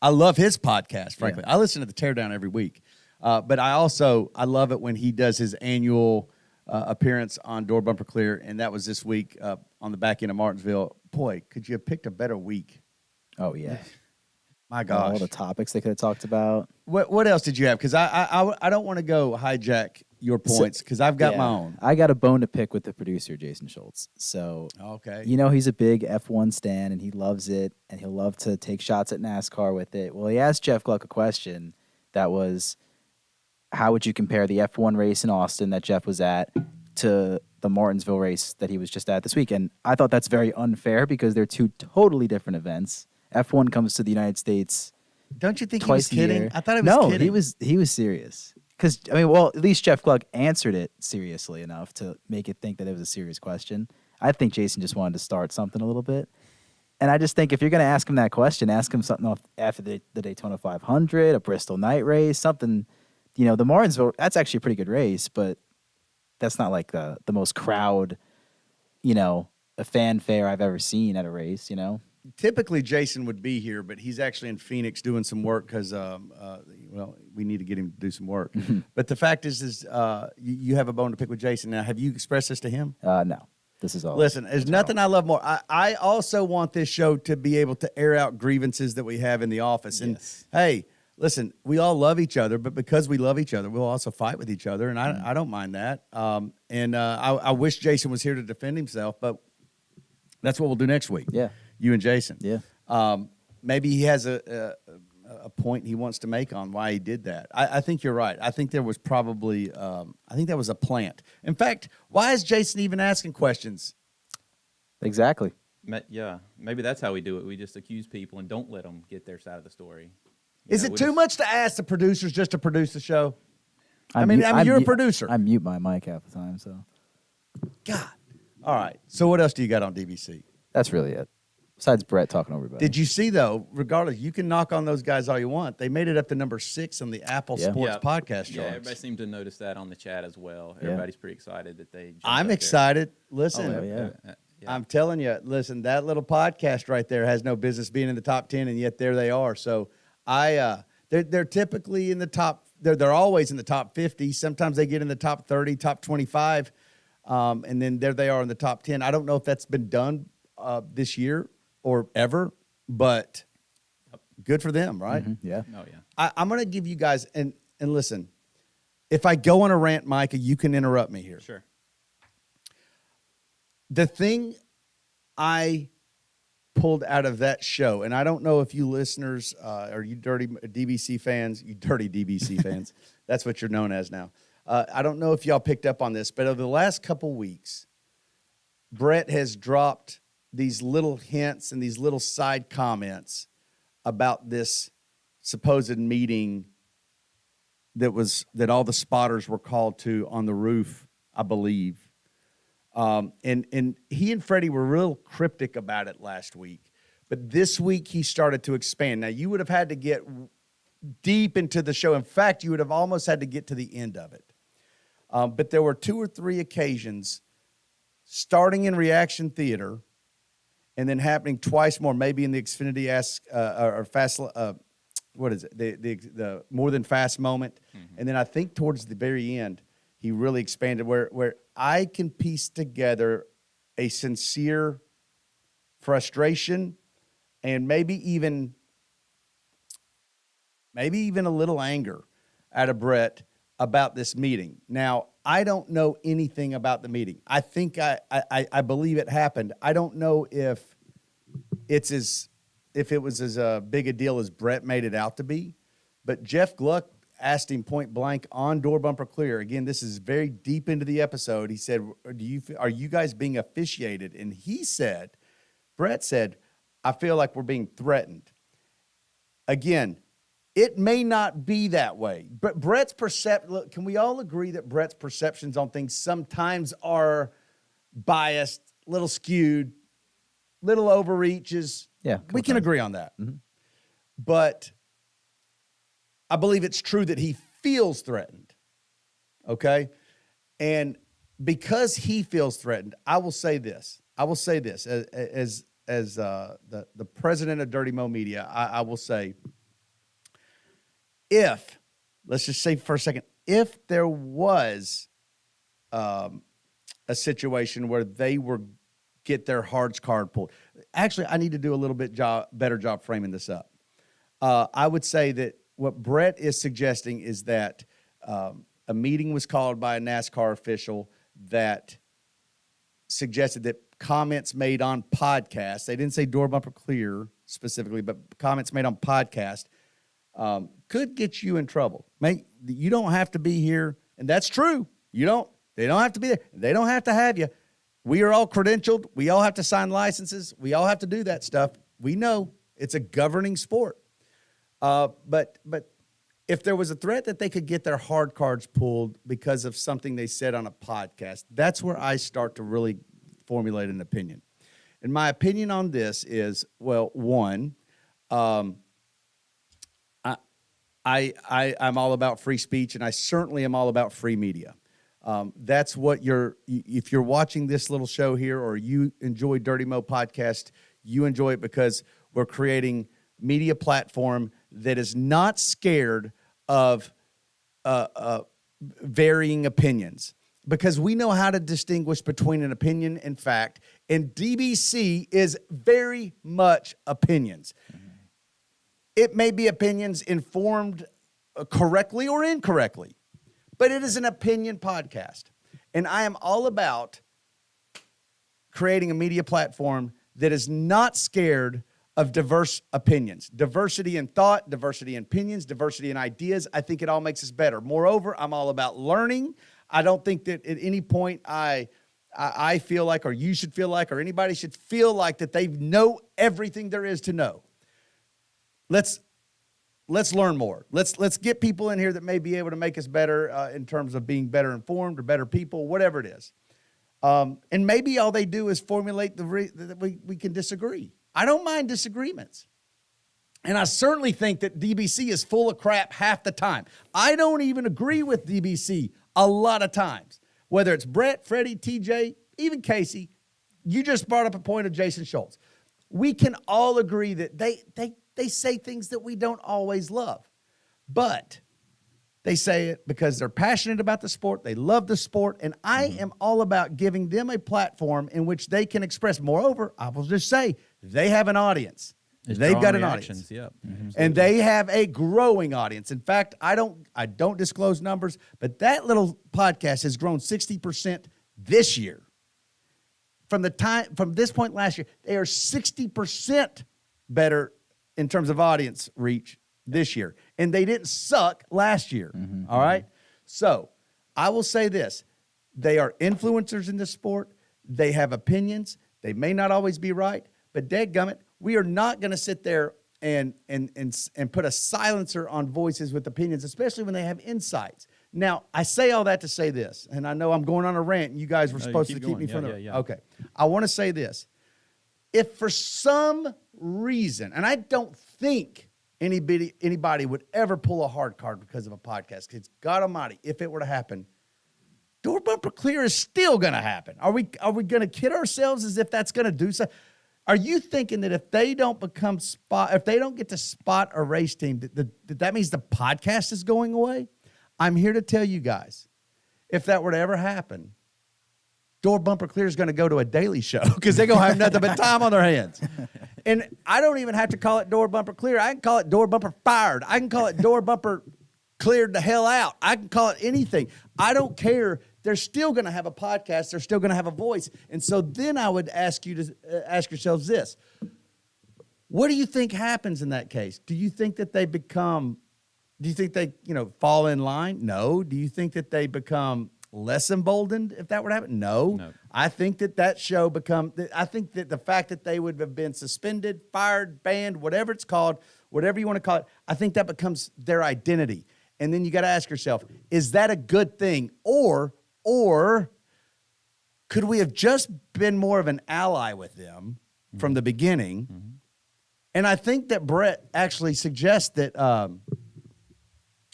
[SPEAKER 1] I love his podcast, frankly. I listen to the Teardown every week. But I love it when he does his annual appearance on Door Bumper Clear, and that was this week on the back end of Martinsville. Boy, could you have picked a better week?
[SPEAKER 3] Oh yeah.
[SPEAKER 1] My
[SPEAKER 3] All
[SPEAKER 1] gosh.
[SPEAKER 3] the topics they could have talked about.
[SPEAKER 1] What else did you have? Because I don't want to go hijack your points because I've got my own.
[SPEAKER 3] I got a bone to pick with the producer, Jason Schultz. So,
[SPEAKER 1] Okay.
[SPEAKER 3] he's a big F1 stan and he loves it and he'll love to take shots at NASCAR with it. Well, he asked Jeff Gluck a question that was, how would you compare the F1 race in Austin that Jeff was at to the Martinsville race that he was just at this week? And I thought that's very unfair because they're two totally different events. F1 comes to the United States
[SPEAKER 1] Don't you think
[SPEAKER 3] twice
[SPEAKER 1] he was
[SPEAKER 3] a
[SPEAKER 1] kidding?
[SPEAKER 3] year.
[SPEAKER 1] I thought he was
[SPEAKER 3] no,
[SPEAKER 1] kidding.
[SPEAKER 3] he was serious. Because at least Jeff Gluck answered it seriously enough to make it think that it was a serious question. I think Jason just wanted to start something a little bit, and I just think if you're going to ask him that question, ask him something off after the Daytona 500, a Bristol night race, something. The Martinsville, that's actually a pretty good race, but that's not like the most crowd, a fanfare I've ever seen at a race.
[SPEAKER 1] Typically, Jason would be here, but he's actually in Phoenix doing some work because, we need to get him to do some work. But the fact is you have a bone to pick with Jason. Now, have you expressed this to him?
[SPEAKER 3] No, this is all.
[SPEAKER 1] Listen, there's nothing I love more. I also want this show to be able to air out grievances that we have in the office. And, hey, listen, we all love each other, but because we love each other, we'll also fight with each other, and I don't mind that. I wish Jason was here to defend himself, but that's what we'll do next week.
[SPEAKER 3] Yeah.
[SPEAKER 1] You and Jason.
[SPEAKER 3] Yeah.
[SPEAKER 1] Maybe he has a point he wants to make on why he did that. I think you're right. I think there was probably I think that was a plant. In fact, why is Jason even asking questions?
[SPEAKER 3] Exactly.
[SPEAKER 2] Yeah, maybe that's how we do it. We just accuse people and don't let them get their side of the story.
[SPEAKER 1] Is it too much to ask the producers just to produce the show?
[SPEAKER 3] I'm
[SPEAKER 1] you're a producer.
[SPEAKER 3] I mute my mic half the time, so
[SPEAKER 1] God. All right. So what else do you got on DVC?
[SPEAKER 3] that's really it. Besides Brett talking over everybody.
[SPEAKER 1] Did you see, though, regardless, you can knock on those guys all you want. They made it up to number 6 on the Apple
[SPEAKER 3] Yeah.
[SPEAKER 1] Sports podcast charts.
[SPEAKER 2] Yeah, everybody seemed to notice that on the chat as well.
[SPEAKER 3] Yeah.
[SPEAKER 2] Everybody's pretty excited that they. jumped
[SPEAKER 1] I'm
[SPEAKER 2] up there.
[SPEAKER 1] excited. Listen,
[SPEAKER 3] Oh, yeah.
[SPEAKER 1] I'm telling you, listen, that little podcast right there has no business being in the top 10, and yet there they are. So they're typically in the top. They're always in the top 50. Sometimes they get in the top 30, top 25. And then there they are in the top 10. I don't know if that's been done this year or ever, but good for them, right?
[SPEAKER 3] Yeah.
[SPEAKER 2] Oh yeah.
[SPEAKER 1] I'm going to give you guys, and listen, if I go on a rant, Micah, you can interrupt me here.
[SPEAKER 2] Sure.
[SPEAKER 1] The thing I pulled out of that show, and I don't know if you listeners or you dirty DBC fans, that's what you're known as now. I don't know if y'all picked up on this, but over the last couple weeks, Brett has dropped these little hints and these little side comments about this supposed meeting that all the spotters were called to on the roof, I believe. And he and Freddie were real cryptic about it last week. But this week he started to expand. Now, you would have had to get deep into the show. In fact, you would have almost had to get to the end of it. But there were 2 or 3 occasions, starting in Reaction Theater, and then happening twice more, maybe in the Xfinity or Fast, what is it? The More Than Fast moment. Mm-hmm. And then I think towards the very end, he really expanded where I can piece together a sincere frustration and maybe even a little anger out of Brett about this meeting. Now, I don't know anything about the meeting. I think I believe it happened. I don't know if it was as big a deal as Brett made it out to be, but Jeff Gluck asked him point blank on Door Bumper Clear. Again, this is very deep into the episode. He said, are you guys being officiated? And Brett said, I feel like we're being threatened. Again, it may not be that way, but Brett's look, can we all agree that Brett's perceptions on things sometimes are biased, little skewed, little overreaches?
[SPEAKER 3] Yeah.
[SPEAKER 1] We can agree on that. Mm-hmm. But I believe it's true that he feels threatened, okay? And because he feels threatened, I will say this as the president of Dirty Mo Media, I will say, let's just say for a second, if there was a situation where they get their hearts card pulled. Actually, I need to do a little bit better job framing this up. I would say that what Brett is suggesting is that a meeting was called by a NASCAR official that suggested that comments made on podcasts, they didn't say Door Bumper Clear specifically, but comments made on podcast could get you in trouble. You don't have to be here, and that's true. They don't have to be there. They don't have to have you. We are all credentialed. We all have to sign licenses. We all have to do that stuff. We know it's a governing sport. But if there was a threat that they could get their hard cards pulled because of something they said on a podcast, that's where I start to really formulate an opinion. And my opinion on this is, well, one, I'm all about free speech, and I certainly am all about free media. That's what if you're watching this little show here or you enjoy Dirty Mo podcast, you enjoy it because we're creating media platform that is not scared of varying opinions, because we know how to distinguish between an opinion and fact, and DBC is very much opinions. Mm-hmm. It may be opinions informed correctly or incorrectly, but it is an opinion podcast. And I am all about creating a media platform that is not scared of diverse opinions. Diversity in thought, diversity in opinions, diversity in ideas. I think it all makes us better. Moreover, I'm all about learning. I don't think that at any point I feel like, or you should feel like, or anybody should feel like that they know everything there is to know. Let's learn more. Let's get people in here that may be able to make us better in terms of being better informed or better people, whatever it is. And maybe all they do is formulate that we can disagree. I don't mind disagreements. And I certainly think that DBC is full of crap half the time. I don't even agree with DBC a lot of times. Whether it's Brett, Freddie, TJ, even Casey, you just brought up a point of Jason Schultz. We can all agree that they say things that we don't always love. But They say it because they're passionate about the sport. They love the sport. And I am all about giving them a platform in which they can express. Moreover, I will just say they have an audience.
[SPEAKER 2] It's
[SPEAKER 1] They've got
[SPEAKER 2] drawing
[SPEAKER 1] an
[SPEAKER 2] reactions,
[SPEAKER 1] audience.
[SPEAKER 2] Yep.
[SPEAKER 1] And they have a growing audience. In fact, I don't disclose numbers, but that little podcast has grown 60% this year. From this point last year, they are 60% better in terms of audience reach this year. And they didn't suck last year. All right? So I will say this. They are influencers in this sport. They have opinions. They may not always be right, but dadgummit, we are not going to sit there and put a silencer on voices with opinions, especially when they have insights. Now, I say all that to say this, and I know I'm going on a rant, and you guys were supposed to keep me from it.
[SPEAKER 2] Yeah.
[SPEAKER 1] Okay. I want to say this. If for some reason, and I don't think anybody would ever pull a hard card because of a podcast, because God Almighty, if it were to happen, door bumper clear is still going to happen. Are we going to kid ourselves as if that's going to do something? Are you thinking that if they don't get to spot a race team, that means the podcast is going away? I'm here to tell you guys, if that were to ever happen, Door Bumper Clear is going to go to a daily show because they're going to have nothing but time on their hands. And I don't even have to call it Door Bumper Clear. I can call it Door Bumper Fired. I can call it Door Bumper Cleared the hell out. I can call it anything. I don't care. They're still going to have a podcast. They're still going to have a voice. And so then I would ask you to ask yourselves this. What do you think happens in that case? Do you think that they fall in line? No. Do you think that they become less emboldened if that were to happen? No. I think that show I think that the fact that they would have been suspended, fired, banned, whatever it's called, whatever you want to call it, I think that becomes their identity. And then you got to ask yourself, is that a good thing? Or could we have just been more of an ally with them from the beginning? Mm-hmm. And I think that Brett actually suggests that,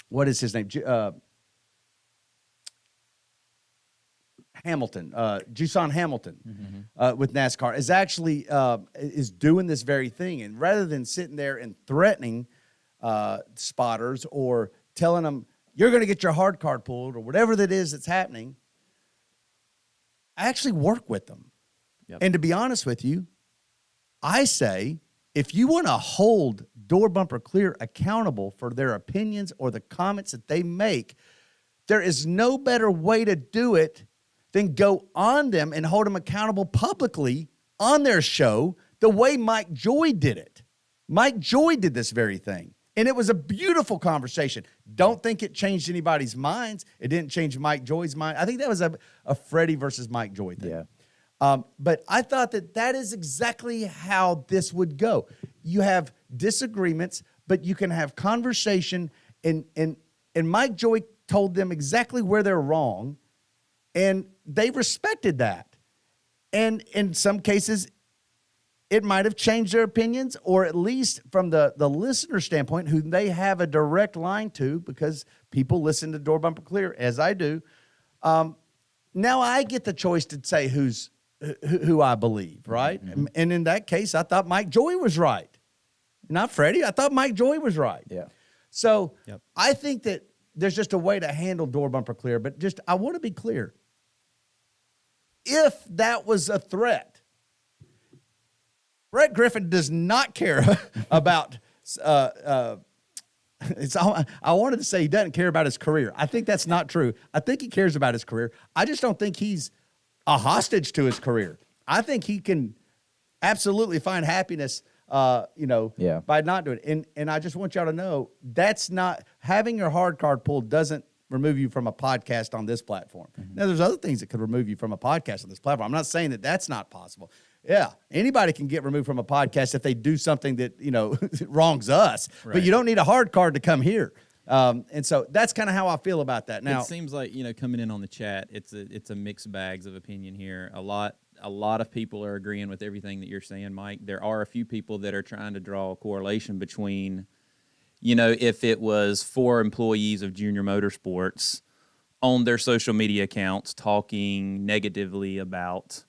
[SPEAKER 1] what is his name? Hamilton, Jusan Hamilton, with NASCAR is actually is doing this very thing. And rather than sitting there and threatening spotters or telling them, you're going to get your hard card pulled or whatever that is that's happening, I actually work with them. Yep. And to be honest with you, I say, if you want to hold Door Bumper Clear accountable for their opinions or the comments that they make, there is no better way to do it than go on them and hold them accountable publicly on their show the way Mike Joy did it. Mike Joy did this very thing. And it was a beautiful conversation. Don't think it changed anybody's minds. It didn't change Mike Joy's mind. I think that was a Freddie versus Mike Joy thing. Yeah. But I thought that is exactly how this would go. You have disagreements, but you can have conversation. And Mike Joy told them exactly where they're wrong. And they respected that. And in some cases, it might have changed their opinions, or at least from the listener standpoint, who they have a direct line to, because people listen to Door Bumper Clear, as I do. Now I get the choice to say who I believe, right? Mm-hmm. And in that case, I thought Mike Joy was right. Not Freddie. I thought Mike Joy was right.
[SPEAKER 3] Yeah.
[SPEAKER 1] So I think that there's just a way to handle Door Bumper Clear, but I want to be clear. If that was a threat, Brett Griffin does not care about I wanted to say he doesn't care about his career. I think that's not true. I think he cares about his career. I just don't think he's a hostage to his career. I think he can absolutely find happiness by not doing it. And I just want y'all to know that's not having your hard card pulled doesn't remove you from a podcast on this platform. Mm-hmm. Now, there's other things that could remove you from a podcast on this platform. I'm not saying that that's not possible. Yeah, anybody can get removed from a podcast if they do something that, wrongs us. Right. But you don't need a hard card to come here. And so that's kind of how I feel about that. Now,
[SPEAKER 2] it seems like, coming in on the chat, it's a mixed bags of opinion here. A lot of people are agreeing with everything that you're saying, Mike. There are a few people that are trying to draw a correlation between, if it was 4 employees of Junior Motorsports on their social media accounts talking negatively about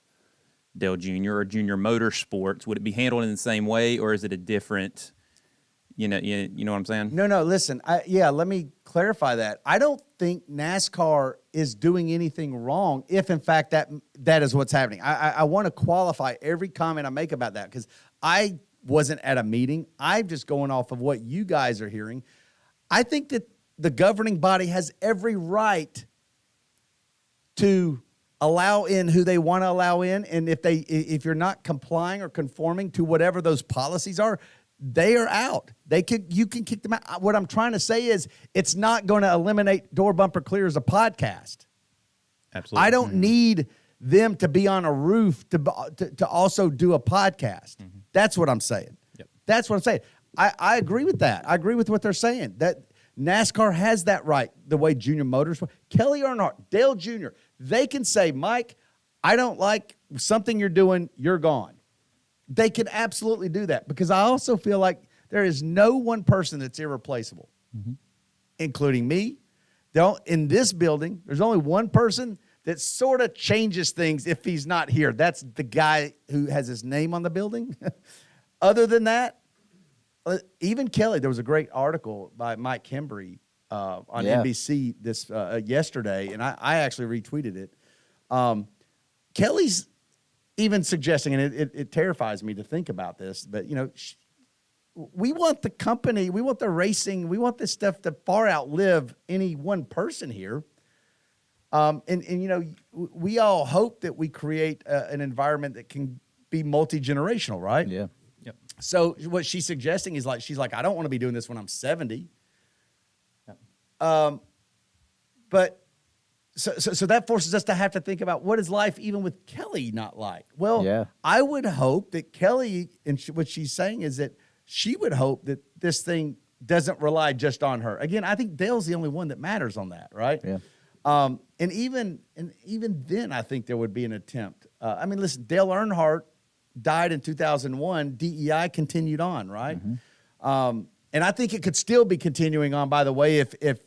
[SPEAKER 2] Dale Jr. or Junior Motorsports, would it be handled in the same way, or is it a different, You know what I'm saying?
[SPEAKER 1] No. Listen, let me clarify that. I don't think NASCAR is doing anything wrong if, in fact, that is what's happening. I want to qualify every comment I make about that because I wasn't at a meeting. I'm just going off of what you guys are hearing. I think that the governing body has every right to allow in who they want to allow in, and if you're not complying or conforming to whatever those policies are, they are out. You can kick them out. What I'm trying to say is it's not going to eliminate Door Bumper Clear as a podcast.
[SPEAKER 2] Absolutely.
[SPEAKER 1] I don't need them to be on a roof to also do a podcast. Mm-hmm. That's what I'm saying.
[SPEAKER 2] Yep.
[SPEAKER 1] That's what I'm saying. I agree with that. I agree with what they're saying. That NASCAR has that right, the way Junior Motors, Kelly Earnhardt, Dale Jr., they can say, Mike, I don't like something you're doing, you're gone. They can absolutely do that because I also feel like there is no one person that's irreplaceable, including me. In this building, there's only one person that sort of changes things if he's not here. That's the guy who has his name on the building. Other than that, even Kelly, there was a great article by Mike Hembry on NBC yesterday, and I actually retweeted it. Kelly's even suggesting, and it terrifies me to think about this, but, we want the company, we want the racing, we want this stuff to far outlive any one person here. We all hope that we create an environment that can be multi-generational, right?
[SPEAKER 3] Yeah.
[SPEAKER 2] Yep.
[SPEAKER 1] So what she's suggesting is she's like, I don't want to be doing this when I'm 70.
[SPEAKER 2] Yep.
[SPEAKER 1] But so that forces us to have to think about what is life even with Kelly not like. Well,
[SPEAKER 3] Yeah.
[SPEAKER 1] I would hope that Kelly, and what she's saying is that she would hope that this thing doesn't rely just on her. Again, I think Dale's the only one that matters on that, right?
[SPEAKER 3] Yeah.
[SPEAKER 1] And even then, I think there would be an attempt. Listen, Dale Earnhardt died in 2001. DEI continued on, right? Mm-hmm. And I think it could still be continuing on, by the way, if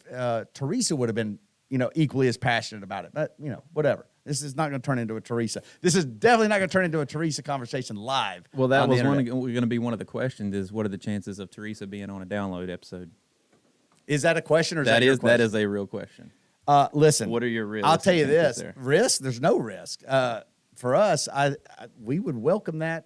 [SPEAKER 1] Teresa would have been, equally as passionate about it. But, whatever. This is not going to turn into a Teresa. This is definitely not going to turn into a Teresa conversation live.
[SPEAKER 2] Well, that was
[SPEAKER 1] going
[SPEAKER 2] to be one of the questions is what are the chances of Teresa being on a download episode?
[SPEAKER 1] Is that a question or is that your question?
[SPEAKER 2] That is a real question.
[SPEAKER 1] Listen.
[SPEAKER 2] What are your real?
[SPEAKER 1] I'll tell you this.
[SPEAKER 2] There?
[SPEAKER 1] Risk? There's no risk. For us, we would welcome that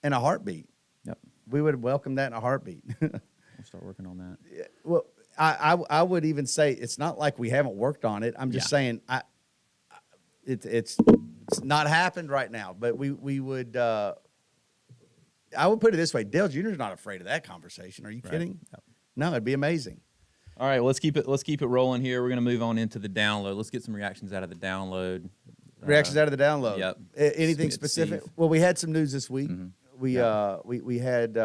[SPEAKER 1] in a heartbeat.
[SPEAKER 2] Yep.
[SPEAKER 1] We would welcome that in a heartbeat.
[SPEAKER 2] We'll start working on that.
[SPEAKER 1] Well, I would even say it's not like we haven't worked on it. I'm just saying it's not happened right now. But we would. I would put it this way: Dale Jr. is not afraid of that conversation. Are you kidding?
[SPEAKER 2] Yep.
[SPEAKER 1] No, it'd be amazing.
[SPEAKER 2] All right, let's keep it rolling here. We're going to move on into the download. Let's get some reactions out of the download.
[SPEAKER 1] Reactions out of the download.
[SPEAKER 2] Yep.
[SPEAKER 1] Anything specific?
[SPEAKER 2] Steve.
[SPEAKER 1] Well, we had some news this week.
[SPEAKER 3] Mm-hmm.
[SPEAKER 1] We had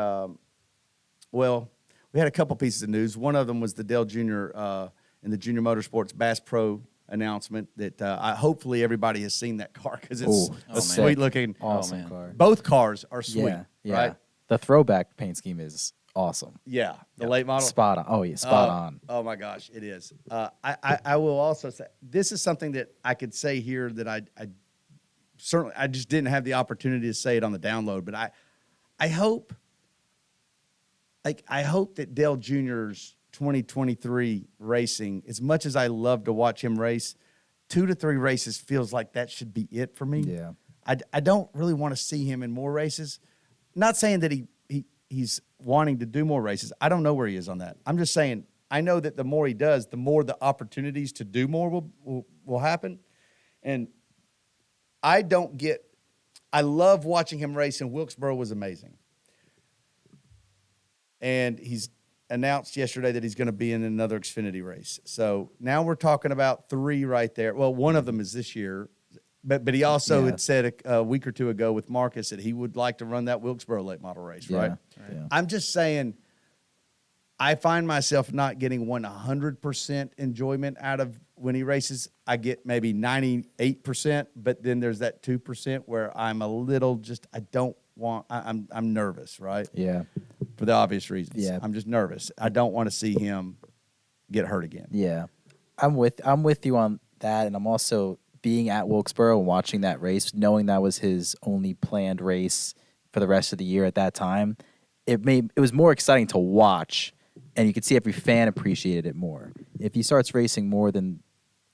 [SPEAKER 1] we had a couple pieces of news. One of them was the Dale Jr. And the Junior Motorsports Bass Pro announcement that hopefully everybody has seen that car because it's a sweet looking,
[SPEAKER 3] awesome
[SPEAKER 2] man.
[SPEAKER 3] car.
[SPEAKER 1] Both cars are sweet,
[SPEAKER 3] Yeah.
[SPEAKER 1] right?
[SPEAKER 3] The throwback paint scheme is awesome.
[SPEAKER 1] Yeah, the late model.
[SPEAKER 3] Spot on. Oh yeah, spot on.
[SPEAKER 1] Oh my gosh, it is. I will also say this is something that I could say here that I certainly I just didn't have the opportunity to say it on the download, but I hope that Dale Jr.'s 2023 racing, as much as I love to watch him race, 2 to 3 races feels like that should be it for me.
[SPEAKER 3] Yeah.
[SPEAKER 1] I don't really want to see him in more races. Not saying that he's wanting to do more races. I don't know where he is on that. I'm just saying I know that the more he does, the more the opportunities to do more will happen. And I love watching him race, and Wilkesboro was amazing. And he's announced yesterday that he's going to be in another Xfinity race. So now we're talking about 3 right there. Well, one of them is this year. But he also had said a week or two ago with Marcus that he would like to run that Wilkesboro late model race, right?
[SPEAKER 3] Yeah.
[SPEAKER 1] I'm just saying I find myself not getting 100% enjoyment out of when he races. I get maybe 98%, but then there's that 2% where I'm a little I'm nervous, right?
[SPEAKER 3] Yeah.
[SPEAKER 1] For the obvious reasons.
[SPEAKER 3] Yeah.
[SPEAKER 1] I'm just nervous. I don't want to see him get hurt again.
[SPEAKER 3] Yeah. I'm with you on that, and I'm also being at Wilkesboro and watching that race, knowing that was his only planned race for the rest of the year at that time, it was more exciting to watch, and you could see every fan appreciated it more. If he starts racing more than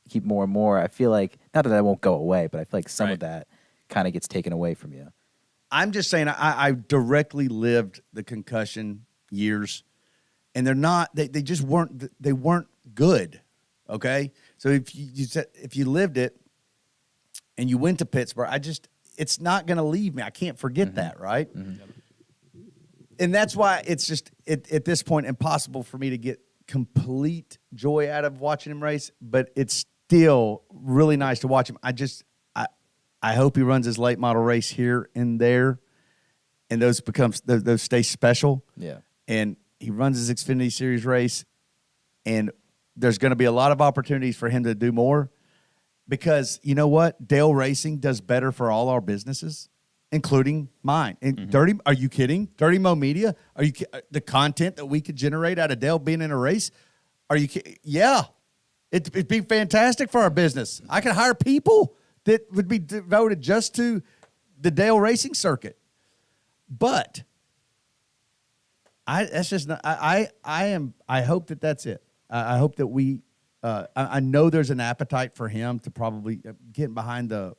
[SPEAKER 3] keep more and more, I feel like not that won't go away, but I feel like some of that kind of gets taken away from you.
[SPEAKER 1] I'm just saying I directly lived the concussion years, and they just weren't good. Okay, so if you lived it and you went to Pittsburgh, it's not going to leave me. I can't forget that, right? And that's why it's just at this point impossible for me to get complete joy out of watching him race, but it's still really nice to watch him. I hope he runs his late model race here and there, and those stay special.
[SPEAKER 3] Yeah.
[SPEAKER 1] And he runs his Xfinity Series race, and there's going to be a lot of opportunities for him to do more, because you know what? Dale Racing does better for all our businesses, including mine. And are you kidding? Dirty Mo Media? The content that we could generate out of Dale being in a race? Are you kidding? Yeah. It'd be fantastic for our business. I could hire people that would be devoted just to the Dale Racing circuit. But I hope that that's it. I hope that I know there's an appetite for him to probably getting behind the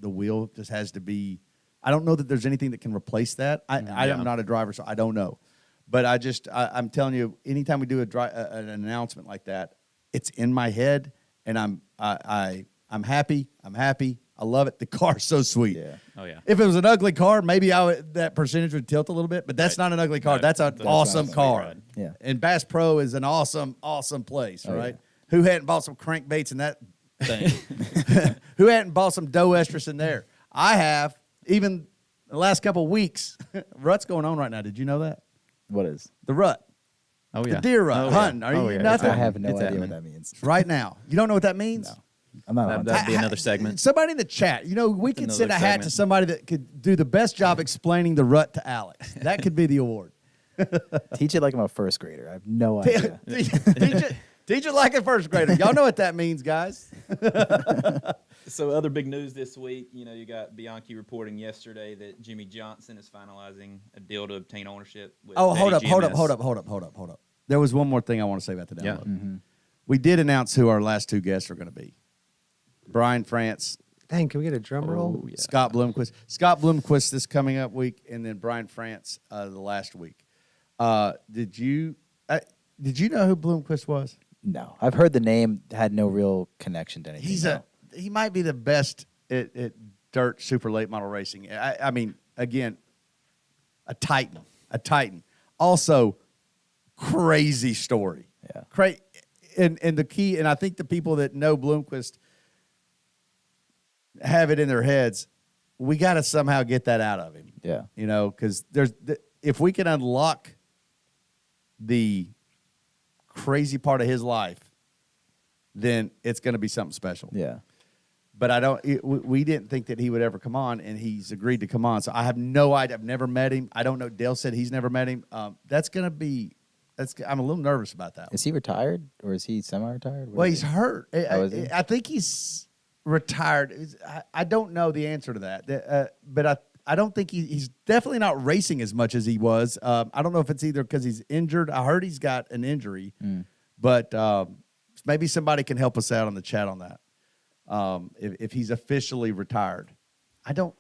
[SPEAKER 1] wheel. Just has to be. I don't know that there's anything that can replace that. I am not a driver, so I don't know. But I'm telling you, anytime we do an announcement like that, it's in my head, and I'm happy. I'm happy. I love it. The car's so sweet.
[SPEAKER 3] Yeah.
[SPEAKER 2] Oh yeah.
[SPEAKER 1] If it was an ugly car, maybe that percentage would tilt a little bit, but that's not an ugly car.
[SPEAKER 2] No,
[SPEAKER 1] that's an awesome car.
[SPEAKER 2] ride.
[SPEAKER 3] Yeah.
[SPEAKER 1] And Bass Pro is an awesome, awesome place, right? Who hadn't bought some crankbaits in that thing? Who hadn't bought some doe estrus in there? I have, even the last couple of weeks. Rut's going on right now. Did you know that?
[SPEAKER 3] What is?
[SPEAKER 1] The rut.
[SPEAKER 2] Oh yeah.
[SPEAKER 1] The deer rut.
[SPEAKER 2] Oh,
[SPEAKER 1] Hunting.
[SPEAKER 2] yeah.
[SPEAKER 1] Are
[SPEAKER 2] Oh,
[SPEAKER 1] you
[SPEAKER 2] yeah.
[SPEAKER 1] nothing?
[SPEAKER 3] I have no
[SPEAKER 2] It's
[SPEAKER 3] idea
[SPEAKER 2] happening.
[SPEAKER 3] what that means.
[SPEAKER 1] Right now. You don't know what that means?
[SPEAKER 3] No. I'm not on
[SPEAKER 2] That'd
[SPEAKER 3] that.
[SPEAKER 2] be another segment.
[SPEAKER 1] Somebody in the chat, we could send a
[SPEAKER 2] another
[SPEAKER 1] hat
[SPEAKER 2] segment.
[SPEAKER 1] to somebody that could do the best job explaining the rut to Alex. That could be the award.
[SPEAKER 3] Teach it like I'm a first grader. I have no idea.
[SPEAKER 1] Teach it like a first grader. Y'all know what that means, guys.
[SPEAKER 2] So other big news this week, you got Bianchi reporting yesterday that Jimmy Johnson is finalizing a deal to obtain ownership with
[SPEAKER 1] Oh, hold
[SPEAKER 2] Betty
[SPEAKER 1] up.
[SPEAKER 2] GMS.
[SPEAKER 1] There was one more thing I want to say about the download.
[SPEAKER 2] Yeah.
[SPEAKER 3] Mm-hmm.
[SPEAKER 1] We did announce who our last two guests are going to be. Brian France,
[SPEAKER 4] Dang, can we get a drum roll?
[SPEAKER 2] Oh, yeah.
[SPEAKER 1] Scott Bloomquist. Scott Bloomquist this coming up week, and then Brian France the last week. Did you know who Bloomquist was?
[SPEAKER 3] No. I've heard the name, had no real connection to anything.
[SPEAKER 1] He might be the best at dirt super late model racing. I mean, again, a titan. Also, crazy story.
[SPEAKER 3] Yeah.
[SPEAKER 1] And the key, and I think the people that know Bloomquist have it in their heads. We got to somehow get that out of him.
[SPEAKER 3] Yeah.
[SPEAKER 1] Because if we can unlock the crazy part of his life, then it's going to be something special.
[SPEAKER 3] Yeah.
[SPEAKER 1] But we didn't think that he would ever come on, and he's agreed to come on. So I have no idea. I've never met him. I don't know. Dale said he's never met him. I'm a little nervous about that.
[SPEAKER 3] Is he retired or is he semi-retired? What
[SPEAKER 1] Well,
[SPEAKER 3] is
[SPEAKER 1] he's
[SPEAKER 3] he?
[SPEAKER 1] hurt.
[SPEAKER 3] Oh, is he?
[SPEAKER 1] I think he's retired. I don't know the answer to that. But I don't think he's definitely not racing as much as he was. I don't know if it's either because he's injured. I heard he's got an injury. But maybe somebody can help us out on the chat on that. If he's officially retired. I don't.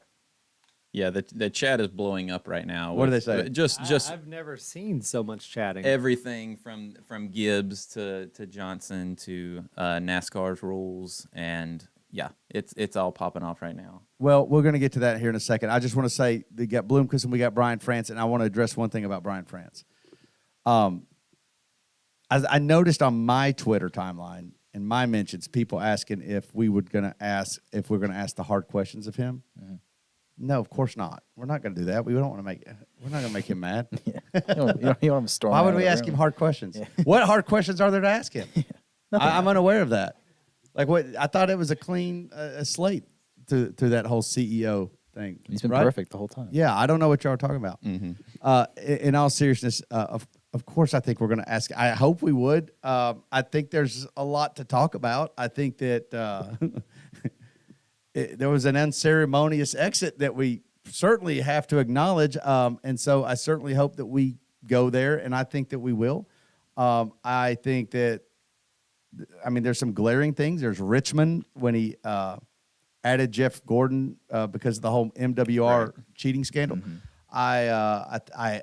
[SPEAKER 2] Yeah, the chat is blowing up right now.
[SPEAKER 1] What do
[SPEAKER 2] with-
[SPEAKER 1] they say?
[SPEAKER 2] Just
[SPEAKER 4] I've never seen so much chatting.
[SPEAKER 2] everything from Gibbs to Johnson to NASCAR's rules, and yeah, it's all popping off right now.
[SPEAKER 1] Well, we're going to get to that here in a second. I just want to say we got Bloomquist and we got Brian France, and I want to address one thing about Brian France. I noticed on my Twitter timeline in my mentions, people asking if we're going to ask the hard questions of him.
[SPEAKER 3] Mm-hmm.
[SPEAKER 1] No, of course not. We're not going to do that. We're not going to make him mad.
[SPEAKER 3] You don't want him storming
[SPEAKER 1] Why
[SPEAKER 3] out
[SPEAKER 1] would
[SPEAKER 3] of
[SPEAKER 1] we
[SPEAKER 3] the
[SPEAKER 1] ask
[SPEAKER 3] room.
[SPEAKER 1] him hard questions? What hard questions are there to ask him? I'm unaware of that. Like what? I thought it was a clean slate to that whole CEO thing.
[SPEAKER 3] He's been
[SPEAKER 1] right?
[SPEAKER 3] perfect the whole time.
[SPEAKER 1] Yeah, I don't know what y'all are talking about. In all seriousness, of course, I think we're going to ask. I hope we would. I think there's a lot to talk about. I think that there was an unceremonious exit that we certainly have to acknowledge, and so I certainly hope that we go there, and I think that we will. I think that, I mean, there's some glaring things. There's Richmond when he added Jeff Gordon because of the whole MWR cheating scandal. I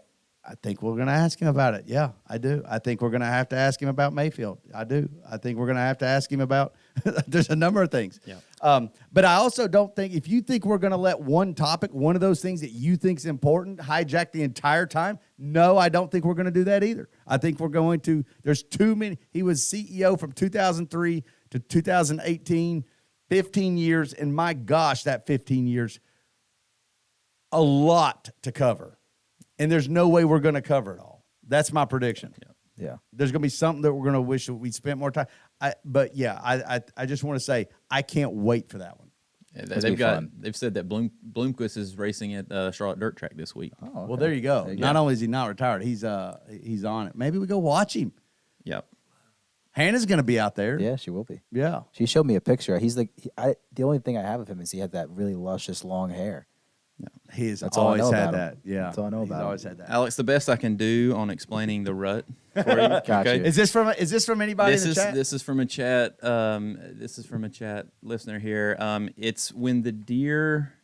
[SPEAKER 1] think we're going to ask him about it. Yeah, I do. I think we're going to have to ask him about Mayfield. I do. I think we're going to have to ask him about there's a number of things.
[SPEAKER 2] Yeah.
[SPEAKER 1] But I also don't think, if you think we're going to let one topic, one of those things that you think is important, hijack the entire time, no, I don't think we're going to do that either. I think we're going to, there's too many. He was CEO from 2003 to 2018, 15 years, and my gosh, that 15 years, a lot to cover. And there's no way we're going to cover it all. That's my prediction.
[SPEAKER 3] Yeah.
[SPEAKER 1] There's going to be something that we're going to wish that we'd spent more time. But yeah, I just want to say I can't wait for that one.
[SPEAKER 2] Yeah,
[SPEAKER 3] That'd be fun.
[SPEAKER 2] they've said that Bloomquist is racing at Charlotte Dirt Track this week.
[SPEAKER 3] Oh, okay.
[SPEAKER 1] Well, there you go.
[SPEAKER 3] There you
[SPEAKER 1] Not
[SPEAKER 3] go.
[SPEAKER 1] only is he not retired, he's on it. Maybe we go watch him.
[SPEAKER 2] Yep.
[SPEAKER 1] Hannah's going to be out there.
[SPEAKER 3] Yeah, she will be.
[SPEAKER 1] Yeah.
[SPEAKER 3] She showed me a picture. He's like, the only thing I have of him is he had that really luscious long hair.
[SPEAKER 1] He's
[SPEAKER 3] That's all I
[SPEAKER 1] always
[SPEAKER 3] know
[SPEAKER 1] had
[SPEAKER 3] about
[SPEAKER 1] that.
[SPEAKER 3] him.
[SPEAKER 1] Yeah.
[SPEAKER 3] That's all I know about
[SPEAKER 1] He's
[SPEAKER 3] him.
[SPEAKER 1] always had that.
[SPEAKER 2] Alex, the best I can do on explaining the rut for you.
[SPEAKER 3] Got you.
[SPEAKER 1] Is this from anybody in the chat?
[SPEAKER 2] This is from a chat. This is from a chat listener here. It's when the deer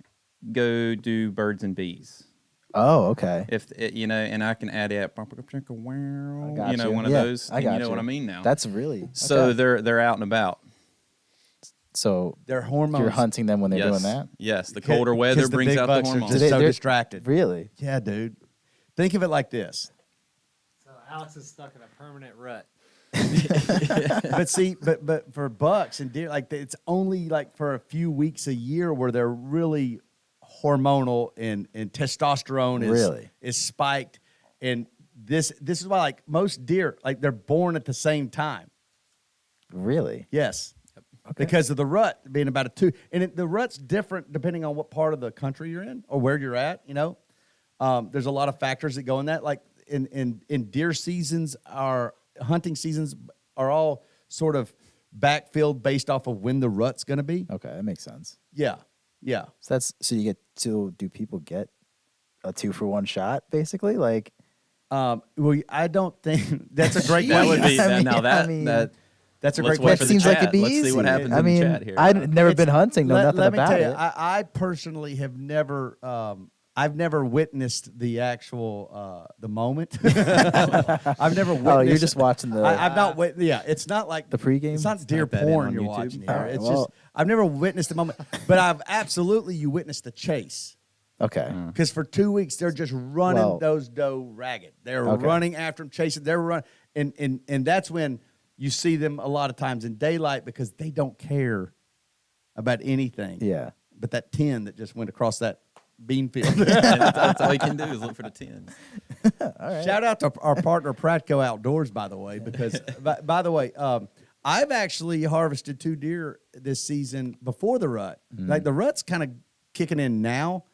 [SPEAKER 2] go do birds and bees.
[SPEAKER 3] Oh, okay.
[SPEAKER 2] If it, you know, and I can add it.
[SPEAKER 3] I
[SPEAKER 2] You
[SPEAKER 3] got
[SPEAKER 2] know,
[SPEAKER 3] you.
[SPEAKER 2] one of
[SPEAKER 3] Yeah,
[SPEAKER 2] those.
[SPEAKER 3] I
[SPEAKER 2] And you
[SPEAKER 3] got
[SPEAKER 2] know
[SPEAKER 3] you.
[SPEAKER 2] what I mean now.
[SPEAKER 3] That's really
[SPEAKER 2] So
[SPEAKER 3] okay.
[SPEAKER 2] they're out and about.
[SPEAKER 3] So
[SPEAKER 1] Their hormones.
[SPEAKER 3] you're hunting them when they're
[SPEAKER 2] yes.
[SPEAKER 3] doing that?
[SPEAKER 2] Yes, the colder
[SPEAKER 1] 'Cause
[SPEAKER 2] weather
[SPEAKER 1] the
[SPEAKER 2] brings
[SPEAKER 1] big
[SPEAKER 2] out the
[SPEAKER 1] bucks are
[SPEAKER 2] hormones.
[SPEAKER 1] just
[SPEAKER 3] Do they-
[SPEAKER 1] so
[SPEAKER 3] they're-
[SPEAKER 1] distracted.
[SPEAKER 3] Really?
[SPEAKER 1] Yeah, dude. Think of it like this.
[SPEAKER 4] So Alex is stuck in a permanent rut.
[SPEAKER 1] But see, but for bucks and deer, like it's only like for a few weeks a year where they're really hormonal and testosterone is spiked, and this is why like most deer, like they're born at the same time.
[SPEAKER 3] Really?
[SPEAKER 1] Yes.
[SPEAKER 3] Okay.
[SPEAKER 1] Because of the rut being about a 2, and the rut's different depending on what part of the country you're in or where you're at. You know, there's a lot of factors that go in that. Like in deer seasons, our hunting seasons are all sort of backfilled based off of when the rut's going to be.
[SPEAKER 3] Okay, that makes sense.
[SPEAKER 1] Yeah,
[SPEAKER 3] So you get to, do people get a 2-for-1 shot basically? Like,
[SPEAKER 1] well, I don't think that's a great
[SPEAKER 2] That
[SPEAKER 1] question.
[SPEAKER 2] would be
[SPEAKER 3] I mean-
[SPEAKER 2] now that
[SPEAKER 3] I mean-
[SPEAKER 2] that.
[SPEAKER 1] That's a
[SPEAKER 2] Let's
[SPEAKER 1] great
[SPEAKER 2] wait
[SPEAKER 3] that
[SPEAKER 2] for
[SPEAKER 1] question.
[SPEAKER 2] the
[SPEAKER 3] seems like it'd
[SPEAKER 2] chat.
[SPEAKER 3] be
[SPEAKER 2] Let's
[SPEAKER 3] easy.
[SPEAKER 2] see what happens
[SPEAKER 3] I
[SPEAKER 2] in the
[SPEAKER 3] mean,
[SPEAKER 2] chat here.
[SPEAKER 3] I've never been hunting, know nothing
[SPEAKER 1] let me
[SPEAKER 3] about
[SPEAKER 1] tell you,
[SPEAKER 3] it.
[SPEAKER 1] I personally have never, I've never witnessed the actual the moment. I've never witnessed.
[SPEAKER 3] Oh, you're just watching the.
[SPEAKER 1] I've not. Yeah, it's not like
[SPEAKER 3] The pregame?
[SPEAKER 1] It's not deer
[SPEAKER 2] Type that in
[SPEAKER 1] porn
[SPEAKER 2] on
[SPEAKER 1] you're
[SPEAKER 2] YouTube.
[SPEAKER 1] watching here.
[SPEAKER 3] All right,
[SPEAKER 1] It's
[SPEAKER 3] well-
[SPEAKER 1] just I've never witnessed the moment, but I've absolutely you witnessed the chase.
[SPEAKER 3] Okay.
[SPEAKER 1] Because for 2 weeks they're just running
[SPEAKER 3] Well-
[SPEAKER 1] those doe ragged. They're
[SPEAKER 3] Okay.
[SPEAKER 1] running after them, chasing. They're running, and that's when you see them a lot of times in daylight because they don't care about anything.
[SPEAKER 3] Yeah.
[SPEAKER 1] But that 10 that just went across that bean field.
[SPEAKER 2] That's all you can do is look for the 10s.
[SPEAKER 3] All right.
[SPEAKER 1] Shout out to our partner Pratco Outdoors, by the way, because by the way, I've actually harvested 2 deer this season before the rut. Like the rut's kind of kicking in now,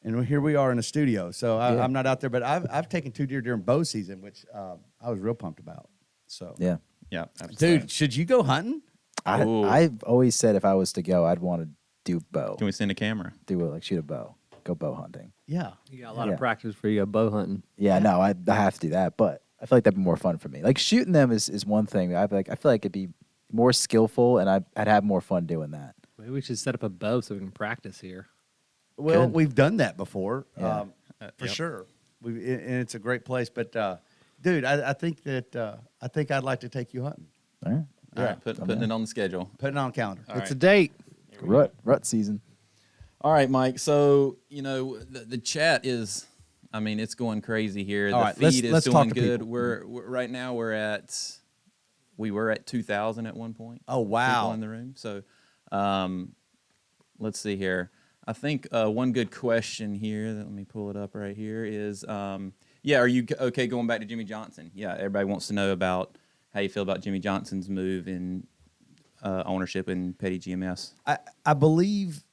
[SPEAKER 1] and here we are in the studio. So
[SPEAKER 3] Yeah.
[SPEAKER 1] I'm not out there, but I've taken 2 deer during bow season, which I was real pumped about. So
[SPEAKER 3] Yeah.
[SPEAKER 2] Yeah, absolutely.
[SPEAKER 1] dude, should you go hunting?
[SPEAKER 2] Ooh.
[SPEAKER 3] I've always said if I was to go, I'd want to do bow.
[SPEAKER 2] Can we send a camera?
[SPEAKER 3] Shoot a bow. Go bow hunting.
[SPEAKER 1] Yeah.
[SPEAKER 4] You got a lot
[SPEAKER 3] Yeah.
[SPEAKER 4] of practice for you go bow hunting.
[SPEAKER 3] Yeah, no, I have to do that, but I feel like that'd be more fun for me. Like shooting them is one thing. I feel like it'd be more skillful, and I'd have more fun doing that.
[SPEAKER 4] Maybe we should set up a bow so we can practice here.
[SPEAKER 1] Well,
[SPEAKER 3] Good.
[SPEAKER 1] we've done that before,
[SPEAKER 3] Yeah.
[SPEAKER 1] for
[SPEAKER 2] Yep.
[SPEAKER 1] sure. And it's a great place. But dude, I think that I think I'd like to take you hunting.
[SPEAKER 3] All right.
[SPEAKER 2] All right, putting it on the schedule.
[SPEAKER 1] Put it on calendar.
[SPEAKER 2] All
[SPEAKER 4] It's
[SPEAKER 2] right.
[SPEAKER 4] a date.
[SPEAKER 3] Rut season.
[SPEAKER 2] All right, Mike. So, you know, the chat is, I mean, it's going crazy here.
[SPEAKER 1] All
[SPEAKER 2] The
[SPEAKER 1] right,
[SPEAKER 2] feed
[SPEAKER 1] let's
[SPEAKER 2] is
[SPEAKER 1] talk
[SPEAKER 2] doing
[SPEAKER 1] to
[SPEAKER 2] good.
[SPEAKER 1] people.
[SPEAKER 2] We're right now we were at 2,000 at one point.
[SPEAKER 1] Oh, wow.
[SPEAKER 2] People in the room. So, let's see here. I think one good question here, let me pull it up right here, is, yeah, are you okay going back to Jimmy Johnson? Yeah, everybody wants to know about how you feel about Jimmy Johnson's move in ownership in Petty GMS.
[SPEAKER 1] I believe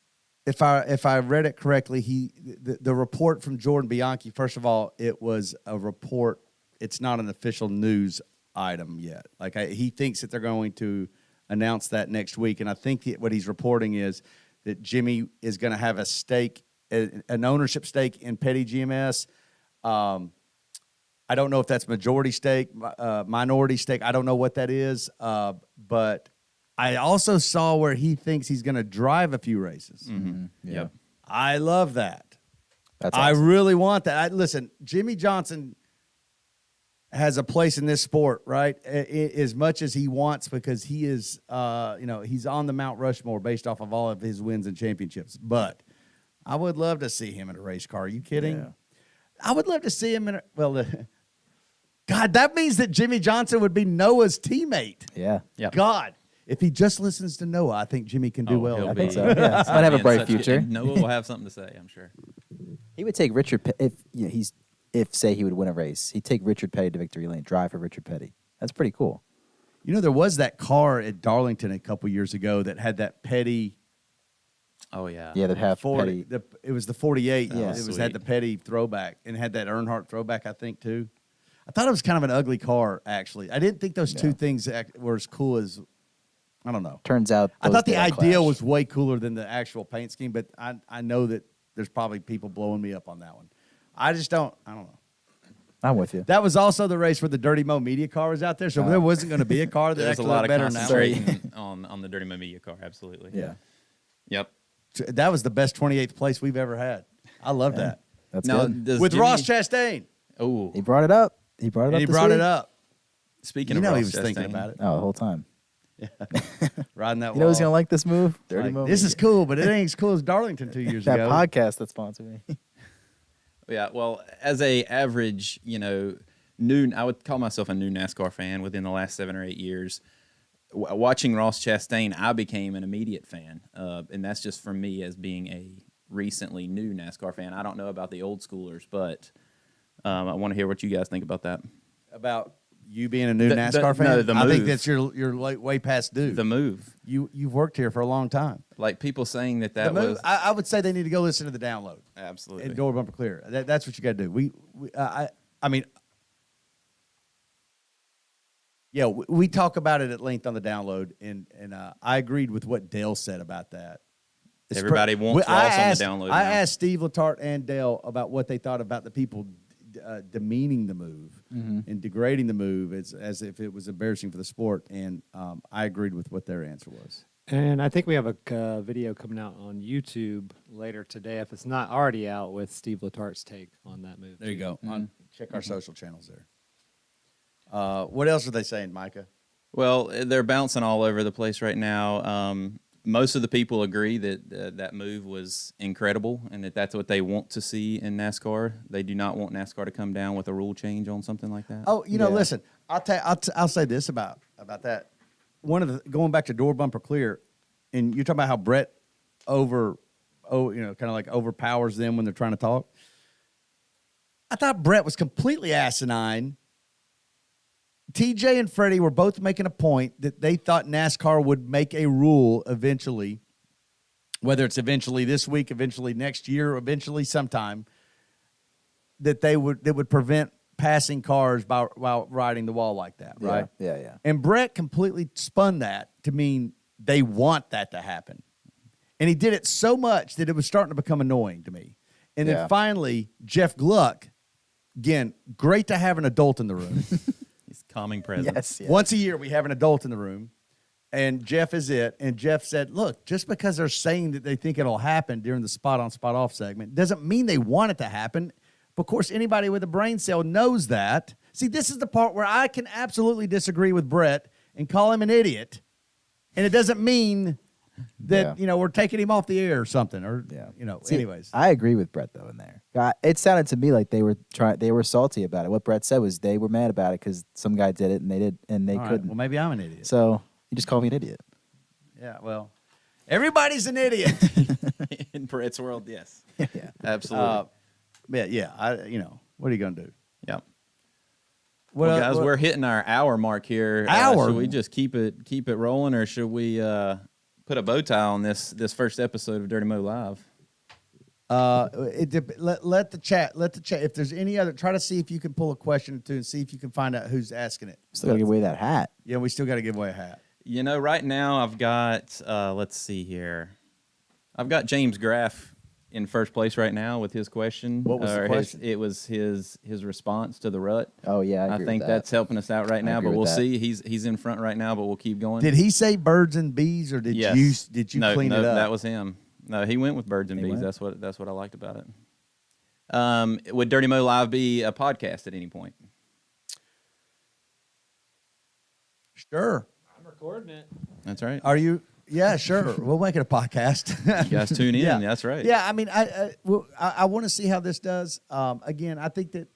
[SPEAKER 1] if I read it correctly, the report from Jordan Bianchi. First of all, it was a report. It's not an official news item yet. Like he thinks that they're going to announce that next week, and I think what he's reporting is that Jimmy is going to have a stake, an ownership stake in Petty GMS. I don't know if that's majority stake, minority stake. I don't know what that is. But I also saw where he thinks he's going to drive a few races.
[SPEAKER 3] Yeah.
[SPEAKER 2] Yep.
[SPEAKER 1] I love that.
[SPEAKER 3] That's
[SPEAKER 1] I
[SPEAKER 3] awesome.
[SPEAKER 1] really want that. Listen, Jimmy Johnson has a place in this sport, right? As much as he wants, because he is, he's on the Mount Rushmore based off of all of his wins and championships. But I would love to see him in a race car. Are you kidding?
[SPEAKER 3] Yeah.
[SPEAKER 1] I would love to see him in God, that means that Jimmy Johnson would be Noah's teammate.
[SPEAKER 3] Yeah.
[SPEAKER 2] Yeah.
[SPEAKER 1] God, if he just listens to Noah, I think Jimmy can do
[SPEAKER 2] Oh,
[SPEAKER 1] well.
[SPEAKER 2] he'll
[SPEAKER 3] I
[SPEAKER 2] be-
[SPEAKER 3] think so. Yeah. He might have a
[SPEAKER 2] in
[SPEAKER 3] bright
[SPEAKER 2] such
[SPEAKER 3] future.
[SPEAKER 2] Noah will have something to say, I'm sure.
[SPEAKER 3] He would take Richard if say he would win a race, he'd take Richard Petty to victory lane, drive for Richard Petty. That's pretty cool.
[SPEAKER 1] You know, there was that car at Darlington a couple years ago that had that Petty.
[SPEAKER 2] Oh yeah.
[SPEAKER 3] Yeah, that have
[SPEAKER 1] 40,
[SPEAKER 3] Petty.
[SPEAKER 1] it was the 48.
[SPEAKER 3] Yeah.
[SPEAKER 1] It was
[SPEAKER 2] Sweet.
[SPEAKER 1] had the Petty throwback and had that Earnhardt throwback, I think, too. I thought it was kind of an ugly car, actually. I didn't think those two things were as cool as, I don't know.
[SPEAKER 3] Turns out
[SPEAKER 1] I
[SPEAKER 3] those
[SPEAKER 1] thought the
[SPEAKER 3] didn't
[SPEAKER 1] idea
[SPEAKER 3] clash.
[SPEAKER 1] was way cooler than the actual paint scheme, but I know that there's probably people blowing me up on that one. I don't know.
[SPEAKER 3] I'm with you.
[SPEAKER 1] That was also the race where the Dirty Mo Media car was out there, so there wasn't going to be a car that
[SPEAKER 2] There's a
[SPEAKER 1] actually
[SPEAKER 2] lot
[SPEAKER 1] looked
[SPEAKER 2] of
[SPEAKER 1] better than that one.
[SPEAKER 2] concentrating on the Dirty Mo Media car, absolutely.
[SPEAKER 3] Yeah.
[SPEAKER 2] Yep.
[SPEAKER 1] That was the best 28th place we've ever had. I love that.
[SPEAKER 3] That's
[SPEAKER 2] Now,
[SPEAKER 3] good.
[SPEAKER 2] does
[SPEAKER 1] With
[SPEAKER 2] Jimmy-
[SPEAKER 1] Ross Chastain.
[SPEAKER 2] Oh,
[SPEAKER 3] He brought it up. He brought it
[SPEAKER 1] And
[SPEAKER 3] up.
[SPEAKER 1] he
[SPEAKER 3] this
[SPEAKER 1] brought it
[SPEAKER 3] week.
[SPEAKER 1] up.
[SPEAKER 2] speaking
[SPEAKER 1] You
[SPEAKER 2] of
[SPEAKER 1] know
[SPEAKER 2] Ross
[SPEAKER 1] he was thinking
[SPEAKER 2] Chastain,
[SPEAKER 1] about it.
[SPEAKER 3] Oh, the whole time.
[SPEAKER 1] Riding that
[SPEAKER 3] You know who's
[SPEAKER 1] wall.
[SPEAKER 3] gonna like this move? Dirty
[SPEAKER 1] Like,
[SPEAKER 3] Mo.
[SPEAKER 1] this is cool, but it ain't as cool as Darlington 2 years
[SPEAKER 3] that
[SPEAKER 1] ago.
[SPEAKER 3] podcast that sponsored me.
[SPEAKER 2] Yeah, well, as a average, I would call myself a new NASCAR fan within the last 7 or 8 years. Watching Ross Chastain, I became an immediate fan, and that's just for me as being a recently new NASCAR fan. I don't know about the old schoolers, but I want to hear what you guys think about that.
[SPEAKER 1] About you being a new
[SPEAKER 2] The-
[SPEAKER 1] NASCAR fan?
[SPEAKER 2] no, the
[SPEAKER 1] I think
[SPEAKER 2] move.
[SPEAKER 1] that's you're like way past due.
[SPEAKER 2] The move,
[SPEAKER 1] You've worked here for a long time.
[SPEAKER 2] like people saying that
[SPEAKER 1] The move,
[SPEAKER 2] was
[SPEAKER 1] I would say they need to go listen to the download.
[SPEAKER 2] absolutely.
[SPEAKER 1] And door bumper clear. That's what you got to do. I mean, yeah, we talk about it at length on the download, and I agreed with what Dale said about that.
[SPEAKER 2] Everybody wants Ross on the download
[SPEAKER 1] I
[SPEAKER 2] now.
[SPEAKER 1] asked Steve Letarte and Dale about what they thought about the people demeaning the move and degrading the move as if it was embarrassing for the sport, and I agreed with what their answer was.
[SPEAKER 4] And I think we have a video coming out on YouTube later today, if it's not already out, with Steve Letarte's take on that move.
[SPEAKER 1] There you go. Check our social channels there. What else are they saying, Micah?
[SPEAKER 2] Well, they're bouncing all over the place right now. Most of the people agree that that move was incredible and that that's what they want to see in NASCAR. They do not want NASCAR to come down with a rule change on something like that.
[SPEAKER 1] Oh,
[SPEAKER 3] Yeah.
[SPEAKER 1] listen, I'll say this about that. Going back to door bumper clear, and you're talking about how Brett kind of like overpowers them when they're trying to talk. I thought Brett was completely asinine. TJ and Freddie were both making a point that they thought NASCAR would make a rule eventually, whether it's eventually this week, eventually next year, eventually sometime, that would prevent passing cars while riding the wall like that, right?
[SPEAKER 3] Yeah.
[SPEAKER 1] And Brett completely spun that to mean they want that to happen. And he did it so much that it was starting to become annoying to me. And
[SPEAKER 3] Yeah.
[SPEAKER 1] then finally, Jeff Gluck, again, great to have an adult in the room.
[SPEAKER 2] He's calming presence.
[SPEAKER 3] Yes. Yeah.
[SPEAKER 1] Once a year, we have an adult in the room, and Jeff is it. And Jeff said, look, just because they're saying that they think it'll happen during the spot on, spot off segment doesn't mean they want it to happen. Of course, anybody with a brain cell knows that. See, this is the part where I can absolutely disagree with Brett and call him an idiot. And it doesn't mean that,
[SPEAKER 3] Yeah.
[SPEAKER 1] we're taking him off the air or something. Or,
[SPEAKER 3] See,
[SPEAKER 1] anyways.
[SPEAKER 3] I agree with Brett though in there. It sounded to me like they were salty about it. What Brett said was they were mad about it because some guy did it and they
[SPEAKER 1] All right,
[SPEAKER 3] couldn't.
[SPEAKER 1] well, maybe I'm an idiot.
[SPEAKER 3] So you just called me an idiot.
[SPEAKER 1] Yeah, well, everybody's an idiot.
[SPEAKER 2] In Brett's world, yes.
[SPEAKER 3] Yeah.
[SPEAKER 2] Absolutely.
[SPEAKER 1] What are you going to do?
[SPEAKER 2] Yeah.
[SPEAKER 1] What,
[SPEAKER 2] Well, guys, we're hitting our hour mark here.
[SPEAKER 1] Hour?
[SPEAKER 2] Should we just keep it rolling, or should we put a bow tie on this first episode of Dirty Mo Live?
[SPEAKER 1] Let the chat. If there's any other, try to see if you can pull a question or two and see if you can find out who's asking it.
[SPEAKER 3] Still gotta give away that hat.
[SPEAKER 1] Yeah, we still got to give away a hat.
[SPEAKER 2] Right now I've got, let's see here. I've got James Graff in first place right now with his question.
[SPEAKER 1] What was the
[SPEAKER 2] or
[SPEAKER 1] question?
[SPEAKER 2] It was his response to the rut.
[SPEAKER 3] Oh yeah, I
[SPEAKER 2] I
[SPEAKER 3] agree
[SPEAKER 2] think
[SPEAKER 3] with that.
[SPEAKER 2] that's helping us out right now.
[SPEAKER 3] agree
[SPEAKER 2] But
[SPEAKER 3] with
[SPEAKER 2] we'll
[SPEAKER 3] that.
[SPEAKER 2] see. He's in front right now, but we'll keep going.
[SPEAKER 1] Did he say birds and bees, or did
[SPEAKER 2] Yes.
[SPEAKER 1] you clean it up?
[SPEAKER 2] That was him. No, he went with birds and
[SPEAKER 3] He
[SPEAKER 2] bees.
[SPEAKER 3] went?
[SPEAKER 2] That's what I liked about it. Would Dirty Mo Live be a podcast at any point?
[SPEAKER 1] Sure.
[SPEAKER 4] I'm recording it.
[SPEAKER 2] That's right.
[SPEAKER 1] Are you? Yeah, sure. We'll make it a podcast.
[SPEAKER 2] You guys tune in.
[SPEAKER 1] Yeah.
[SPEAKER 2] That's right.
[SPEAKER 1] Yeah, I mean, I want to see how this does. Again, I think that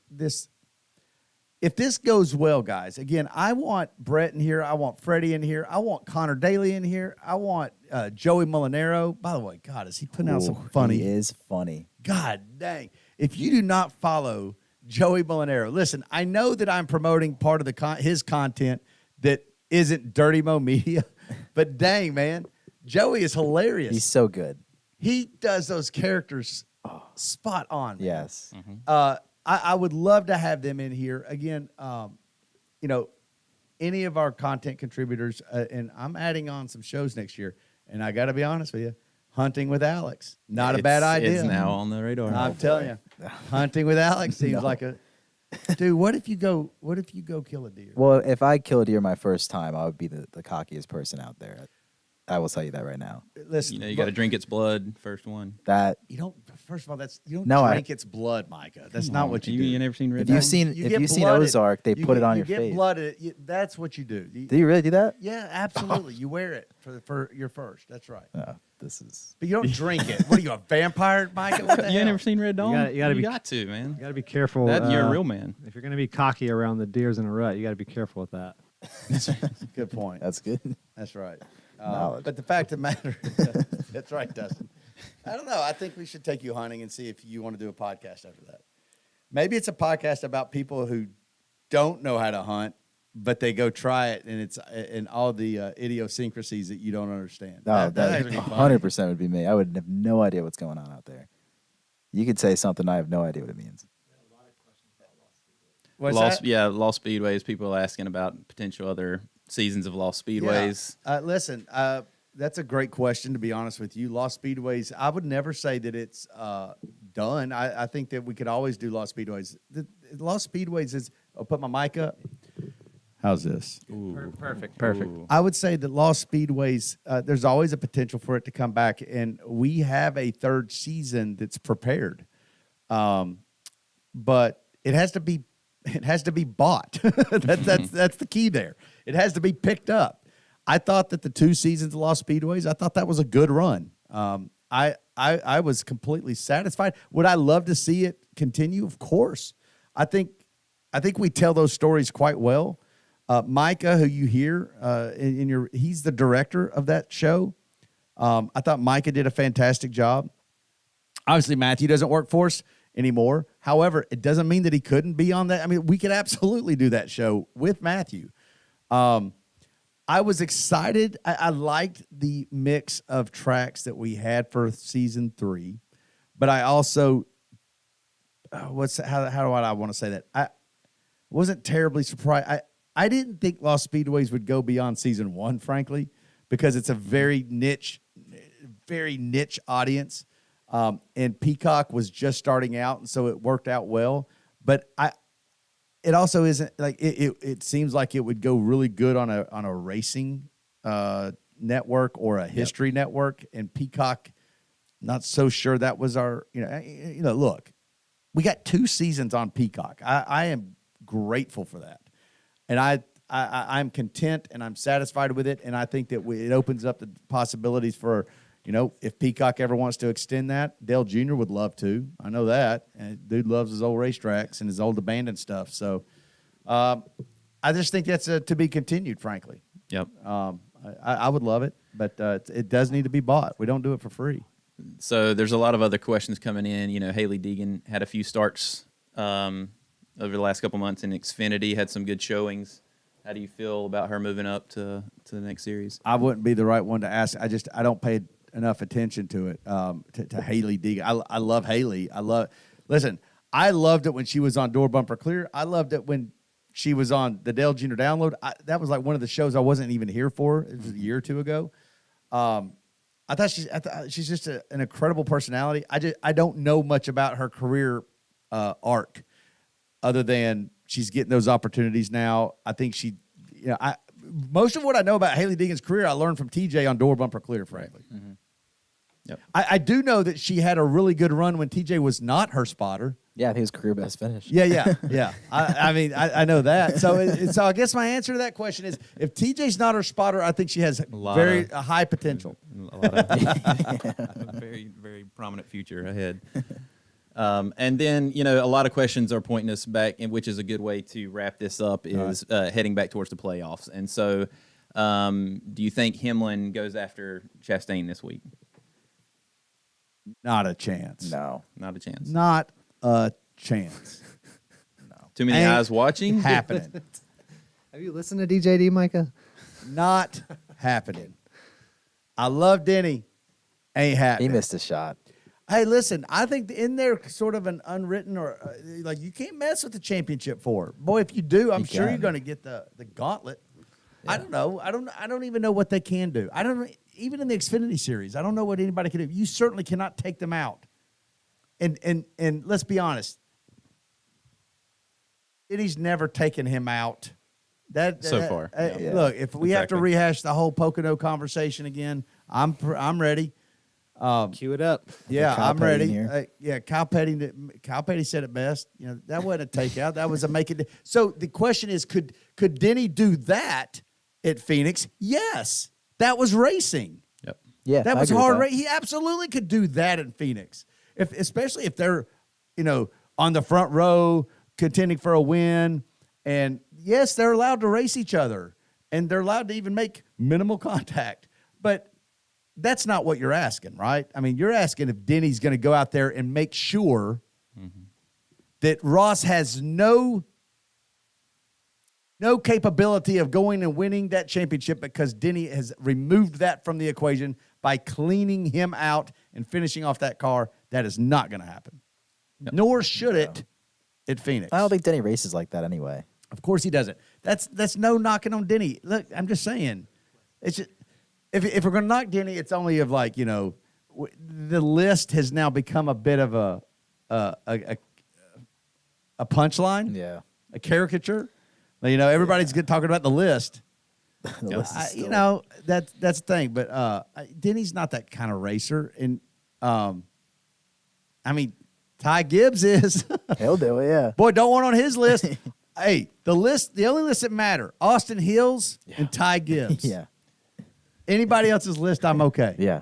[SPEAKER 1] if this goes well, guys. Again, I want Brett in here. I want Freddie in here. I want Connor Daly in here. I want Joey Molinaro. By the way, God, is he putting out some funny?
[SPEAKER 3] He is funny.
[SPEAKER 1] God dang! If you do not follow Joey Molinaro, listen. I know that I'm promoting part of his content that isn't Dirty Mo Media, but dang, man, Joey is hilarious.
[SPEAKER 3] He's so good.
[SPEAKER 1] He does those characters spot on. Man.
[SPEAKER 3] Yes.
[SPEAKER 1] I would love to have them in here again. You know, any of our content contributors, and I'm adding on some shows next year. And I got to be honest with you, Hunting with Alex, not a bad idea.
[SPEAKER 2] It's now on the radar.
[SPEAKER 1] I'm telling you, Hunting with Alex seems like a dude. What if you go kill a deer?
[SPEAKER 3] Well, if I kill a deer my first time, I would be the cockiest person out there. I will tell you that right now.
[SPEAKER 1] Listen,
[SPEAKER 2] You got to drink its blood first one.
[SPEAKER 3] That
[SPEAKER 1] You don't. First of all, you don't
[SPEAKER 3] No,
[SPEAKER 1] drink its blood, Micah. That's not what you do.
[SPEAKER 2] You never seen Red
[SPEAKER 3] if you've
[SPEAKER 2] Dawn?
[SPEAKER 3] seen
[SPEAKER 1] You
[SPEAKER 3] if
[SPEAKER 1] get
[SPEAKER 3] you've seen
[SPEAKER 1] blooded.
[SPEAKER 3] Ozark, they put it on your
[SPEAKER 1] You
[SPEAKER 3] face.
[SPEAKER 1] get blooded. That's what you do.
[SPEAKER 3] Do you really do that?
[SPEAKER 1] Yeah, absolutely. You wear it for your first. That's right.
[SPEAKER 3] Oh, this is
[SPEAKER 1] But you don't drink it. What are you, a vampire, Micah? What the
[SPEAKER 2] You ain't
[SPEAKER 1] hell?
[SPEAKER 2] never seen Red Dawn?
[SPEAKER 4] You gotta be-
[SPEAKER 2] got to, man.
[SPEAKER 4] You got to be careful.
[SPEAKER 2] That you're a real man.
[SPEAKER 4] If you're going to be cocky around the deers in a rut, you got to be careful with that.
[SPEAKER 1] Good point.
[SPEAKER 3] that's good.
[SPEAKER 1] That's right.
[SPEAKER 3] Knowledge.
[SPEAKER 1] But the fact of the matter, that's right, Dustin. I don't know. I think we should take you hunting and see if you want to do a podcast after that. Maybe it's a podcast about people who don't know how to hunt, but they go try it, and it's and all the idiosyncrasies that you don't understand.
[SPEAKER 3] No,
[SPEAKER 1] That'd
[SPEAKER 3] that
[SPEAKER 1] actually be funny.
[SPEAKER 3] 100% would be me. I would have no idea what's going on out there. You could say something, I have no idea what it means.
[SPEAKER 1] What's
[SPEAKER 2] Lost,
[SPEAKER 1] that?
[SPEAKER 2] yeah, Lost Speedways. People asking about potential other seasons of Lost Speedways.
[SPEAKER 1] Yeah. Listen, that's a great question, to be honest with you. Lost Speedways, I would never say that it's done. I think that we could always do Lost Speedways. The Lost Speedways is, I'll put my mic up. How's this?
[SPEAKER 4] Perfect.
[SPEAKER 2] Ooh.
[SPEAKER 1] I would say that Lost Speedways, there's always a potential for it to come back, and we have a third season that's prepared. But it has to be bought. That's the key there. It has to be picked up. I thought that the 2 seasons of Lost Speedways, I thought that was a good run. I was completely satisfied. Would I love to see it continue? Of course. I think we tell those stories quite well. Micah, who you hear he's the director of that show. I thought Micah did a fantastic job. Obviously, Matthew doesn't work for us anymore. However, it doesn't mean that he couldn't be on that. I mean, we could absolutely do that show with Matthew. I was excited. I liked the mix of tracks that we had for season 3, but I also, how do I want to say that? I wasn't terribly surprised. I didn't think Lost Speedways would go beyond season 1, frankly, because it's a very niche audience. And Peacock was just starting out, and so it worked out well. But it also isn't like it seems like it would go really good on a racing network or a history network. And Peacock, not so sure that was our look, we got 2 seasons on Peacock. I am grateful for that, and I'm content and I'm satisfied with it. And I think that it opens up the possibilities for. If Peacock ever wants to extend that, Dale Jr. would love to. I know that. And dude loves his old racetracks and his old abandoned stuff. So I just think that's to be continued, frankly.
[SPEAKER 2] Yep.
[SPEAKER 1] I would love it, but it does need to be bought. We don't do it for free.
[SPEAKER 2] So there's a lot of other questions coming in. Haley Deegan had a few starts over the last couple months in Xfinity, had some good showings. How do you feel about her moving up to the next series?
[SPEAKER 1] I wouldn't be the right one to ask. I don't pay enough attention to it, to Haley Deegan. I love Haley. Listen, I loved it when she was on Door Bumper Clear. I loved it when she was on the Dale Jr. Download. That was like one of the shows I wasn't even here for. It was a year or 2 ago. she's just an incredible personality. I don't know much about her career arc, other than she's getting those opportunities now. I think most of what I know about Haley Deegan's career, I learned from TJ on Door Bumper Clear, frankly.
[SPEAKER 2] Mm-hmm. Yep.
[SPEAKER 1] I do know that she had a really good run when TJ was not her spotter.
[SPEAKER 3] Yeah, I think it was career best finish.
[SPEAKER 1] Yeah. I mean, I know that. So I guess my answer to that question is, if TJ's not her spotter, I think she has a high potential.
[SPEAKER 2] A lot of a very, very prominent future ahead. And then, a lot of questions are pointing us back, and which is a good way to wrap this up, is heading back towards the playoffs. And so do you think Hemlin goes after Chastain this week?
[SPEAKER 1] Not a chance.
[SPEAKER 3] No.
[SPEAKER 2] Not a chance.
[SPEAKER 1] Not a chance.
[SPEAKER 2] Too many
[SPEAKER 1] Ain't
[SPEAKER 2] eyes watching?
[SPEAKER 1] happening.
[SPEAKER 4] Have you listened to DJD, Micah?
[SPEAKER 1] Not happening. I love Denny. Ain't happening.
[SPEAKER 3] He missed a shot.
[SPEAKER 1] Hey, listen, I think in there sort of an unwritten or like you can't mess with the championship four. Boy, if you do, I'm sure you're going to get the gauntlet. Yeah. I don't know. I don't even know what they can do. I don't even in the Xfinity series. I don't know what anybody can do. You certainly cannot take them out. And let's be honest. Denny's never taken him out.
[SPEAKER 2] So far.
[SPEAKER 1] Look, if we have to rehash the whole Pocono conversation again, I'm ready.
[SPEAKER 4] Cue it up.
[SPEAKER 1] Yeah,
[SPEAKER 3] Kyle
[SPEAKER 1] I'm ready.
[SPEAKER 3] Petty
[SPEAKER 1] Kyle Petty said it best. That wasn't a takeout. That was a make it. So the question is, could Denny do that at Phoenix? Yes, that was racing.
[SPEAKER 2] Yep.
[SPEAKER 3] Yeah,
[SPEAKER 1] That
[SPEAKER 3] I
[SPEAKER 1] was
[SPEAKER 3] agree with
[SPEAKER 1] hard
[SPEAKER 3] that.
[SPEAKER 1] racing. He absolutely could do that in Phoenix, especially if they're, on the front row contending for a win. And yes, they're allowed to race each other, and they're allowed to even make minimal contact. But that's not what you're asking, right? I mean, you're asking if Denny's going to go out there and make sure that Ross has no capability of going and winning that championship, because Denny has removed that from the equation by cleaning him out and finishing off that car. That is not going to happen.
[SPEAKER 2] Yep.
[SPEAKER 1] Nor should it at Phoenix.
[SPEAKER 3] I don't think Denny races like that anyway.
[SPEAKER 1] Of course he doesn't. That's no knocking on Denny. Look, I'm just saying. It's just, if we're going to knock Denny, it's only of like, the list has now become a bit of a punchline,
[SPEAKER 3] Yeah.
[SPEAKER 1] a caricature. Everybody's talking about the list.
[SPEAKER 3] The list is still-
[SPEAKER 1] That's the thing. But Denny's not that kind of racer. And Ty Gibbs is.
[SPEAKER 3] He'll do it, yeah.
[SPEAKER 1] Boy, don't want on his list. Hey, the only lists that matter: Austin Hills and Ty Gibbs.
[SPEAKER 3] Yeah.
[SPEAKER 1] Anybody else's list, I'm okay.
[SPEAKER 3] Yeah.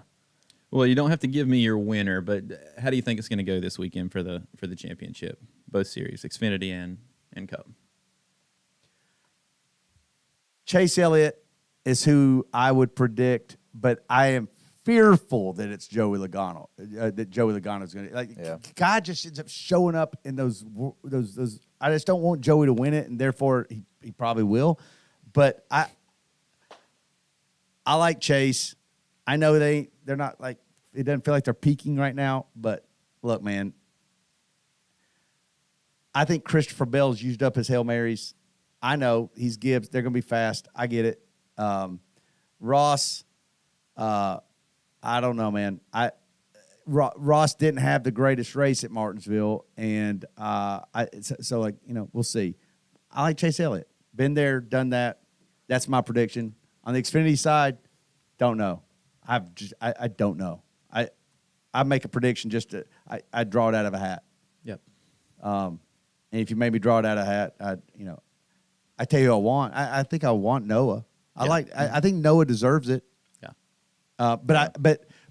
[SPEAKER 2] Well, you don't have to give me your winner, but how do you think it's going to go this weekend for the championship, both series, Xfinity and Cup?
[SPEAKER 1] Chase Elliott is who I would predict, but I am fearful that it's Joey Logano. That Joey Logano is going to God just ends up showing up in those. I just don't want Joey to win it, and therefore he probably will. But I like Chase. I know they're not like, it doesn't feel like they're peaking right now. But look, man, I think Christopher Bell's used up his Hail Marys. I know he's Gibbs. They're going to be fast. I get it. Ross, I don't know, man. Ross didn't have the greatest race at Martinsville, and we'll see. I like Chase Elliott. Been there, done that. That's my prediction. On the Xfinity side, don't know. I don't know. I make a prediction I draw it out of a hat.
[SPEAKER 2] Yep.
[SPEAKER 1] And if you made me draw it out of a hat, I tell you who I want. I think I want Noah. I think Noah deserves it.
[SPEAKER 2] Yeah.
[SPEAKER 1] But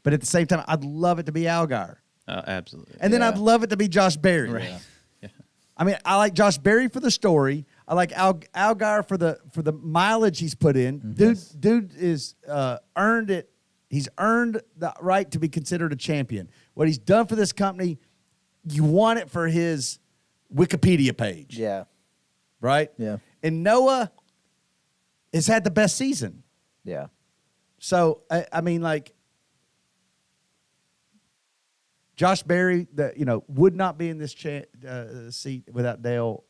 [SPEAKER 1] at the same time, I'd love it to be Algar.
[SPEAKER 2] Absolutely.
[SPEAKER 1] And then I'd love it to be Josh Berry.
[SPEAKER 2] Right. Yeah.
[SPEAKER 1] I mean, I like Josh Berry for the story. I like Algar for the mileage he's put in.
[SPEAKER 3] Mm-hmm.
[SPEAKER 1] Dude is earned it. He's earned the right to be considered a champion. What he's done for this company, you want it for his Wikipedia page.
[SPEAKER 3] Yeah.
[SPEAKER 1] Right?
[SPEAKER 3] Yeah.
[SPEAKER 1] And Noah has had the best season.
[SPEAKER 3] Yeah.
[SPEAKER 1] So, I mean, like, Josh Berry, would not be in this seat without Dale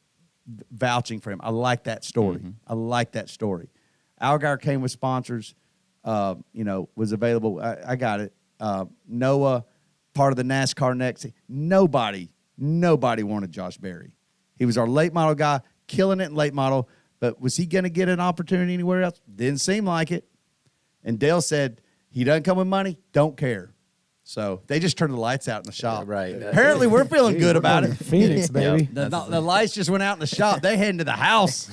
[SPEAKER 1] vouching for him. I like that story.
[SPEAKER 2] Mm-hmm.
[SPEAKER 1] I like that story. Algar came with sponsors. was available. I got it. Noah, part of the NASCAR next. Nobody wanted Josh Berry. He was our late model guy, killing it in late model. But was he going to get an opportunity anywhere else? Didn't seem like it. And Dale said, he doesn't come with money, don't care. So they just turned the lights out in the shop.
[SPEAKER 2] Right.
[SPEAKER 1] Apparently, we're feeling good about it.
[SPEAKER 4] Phoenix, baby.
[SPEAKER 1] The lights just went out in the shop. They heading to the house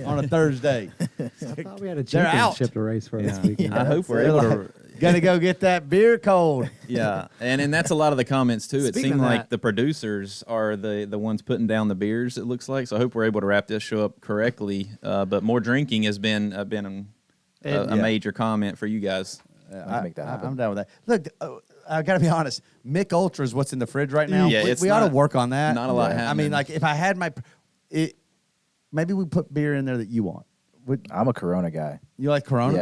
[SPEAKER 1] on a Thursday.
[SPEAKER 4] I thought we had a
[SPEAKER 1] They're out.
[SPEAKER 4] championship to race for this weekend.
[SPEAKER 2] I hope we're able to.
[SPEAKER 1] Gonna go get that beer cold.
[SPEAKER 2] Yeah, and that's a lot of the comments too. It
[SPEAKER 4] Speaking
[SPEAKER 2] seemed
[SPEAKER 4] of
[SPEAKER 2] like
[SPEAKER 4] that-
[SPEAKER 2] the producers are the ones putting down the beers. It looks like. So I hope we're able to wrap this show up correctly. But more drinking has been a major comment for you guys.
[SPEAKER 3] can make that happen.
[SPEAKER 1] I'm down with that. Look, I got to be honest. Mick Ultra is what's in the fridge right now.
[SPEAKER 2] Yeah,
[SPEAKER 1] we ought to
[SPEAKER 2] not-
[SPEAKER 1] work on that.
[SPEAKER 2] not a lot
[SPEAKER 1] I mean,
[SPEAKER 2] happening.
[SPEAKER 1] like if I had maybe we put beer in there that you want.
[SPEAKER 3] I'm a Corona guy.
[SPEAKER 1] You like Corona?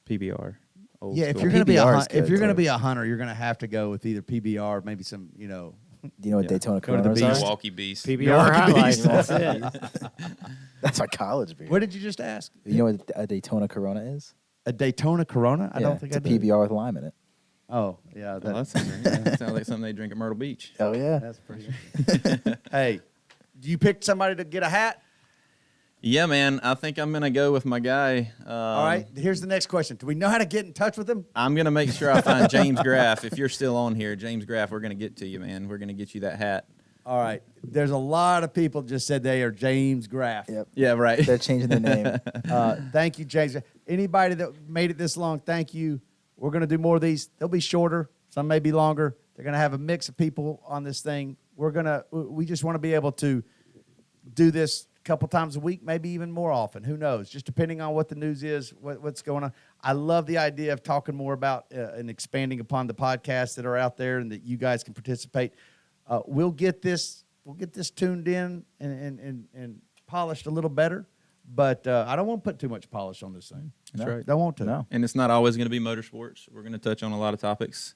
[SPEAKER 3] Yeah.
[SPEAKER 2] PBR. Old
[SPEAKER 1] Yeah, if
[SPEAKER 2] school.
[SPEAKER 1] you're gonna be
[SPEAKER 3] PBR is
[SPEAKER 1] if
[SPEAKER 3] good,
[SPEAKER 1] you're gonna
[SPEAKER 3] too.
[SPEAKER 1] be a hunter, you're gonna have to go with either PBR, maybe some,
[SPEAKER 3] Do you know what
[SPEAKER 2] Yeah.
[SPEAKER 3] Daytona
[SPEAKER 1] Go to the
[SPEAKER 3] Coronas
[SPEAKER 1] beach.
[SPEAKER 3] are?
[SPEAKER 2] Milwaukee Beast.
[SPEAKER 4] PBR highlights. That's it.
[SPEAKER 3] That's my college beer.
[SPEAKER 1] What did you just ask?
[SPEAKER 3] You know what a Daytona Corona is?
[SPEAKER 1] A Daytona Corona? I don't think
[SPEAKER 3] it's
[SPEAKER 1] I
[SPEAKER 3] a
[SPEAKER 1] do.
[SPEAKER 3] PBR with lime in it.
[SPEAKER 1] Oh, yeah.
[SPEAKER 2] Well, that sounds like something they drink at Myrtle Beach.
[SPEAKER 3] Oh yeah.
[SPEAKER 1] That's pretty. Hey, do you pick somebody to get a hat?
[SPEAKER 2] Yeah, man. I think I'm gonna go with my guy.
[SPEAKER 1] All right. Here's the next question. Do we know how to get in touch with him?
[SPEAKER 2] I'm gonna make sure I find James Graff. If you're still on here, James Graff, we're gonna get to you, man. We're gonna get you that hat.
[SPEAKER 1] All right. There's a lot of people just said they are James Graff.
[SPEAKER 3] Yep.
[SPEAKER 2] Yeah, right.
[SPEAKER 3] They're changing their name.
[SPEAKER 1] Thank you, James. Anybody that made it this long, thank you. We're going to do more of these. They'll be shorter. Some may be longer. They're going to have a mix of people on this thing. We just want to be able to do this a couple times a week, maybe even more often. Who knows? Just depending on what the news is, what's going on. I love the idea of talking more about and expanding upon the podcasts that are out there and that you guys can participate. We'll get this tuned in and polished a little better, but I don't want to put too much polish on this thing.
[SPEAKER 2] That's right.
[SPEAKER 1] Don't want to.
[SPEAKER 3] No.
[SPEAKER 2] And it's not always going to be motorsports. We're going to touch on a lot of topics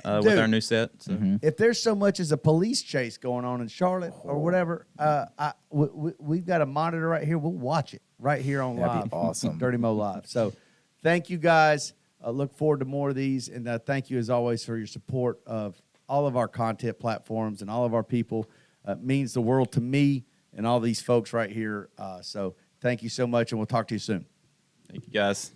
[SPEAKER 2] with
[SPEAKER 1] Dude.
[SPEAKER 2] our new set. So.
[SPEAKER 1] If there's so much as a police chase going on in Charlotte or whatever, we've got a monitor right here. We'll watch it right here on
[SPEAKER 3] That'd
[SPEAKER 1] live.
[SPEAKER 3] be awesome.
[SPEAKER 1] Dirty Mo Live. So thank you guys. Look forward to more of these. And thank you as always for your support of all of our content platforms and all of our people. It means the world to me and all these folks right here. So thank you so much, and we'll talk to you soon.
[SPEAKER 2] Thank you, guys.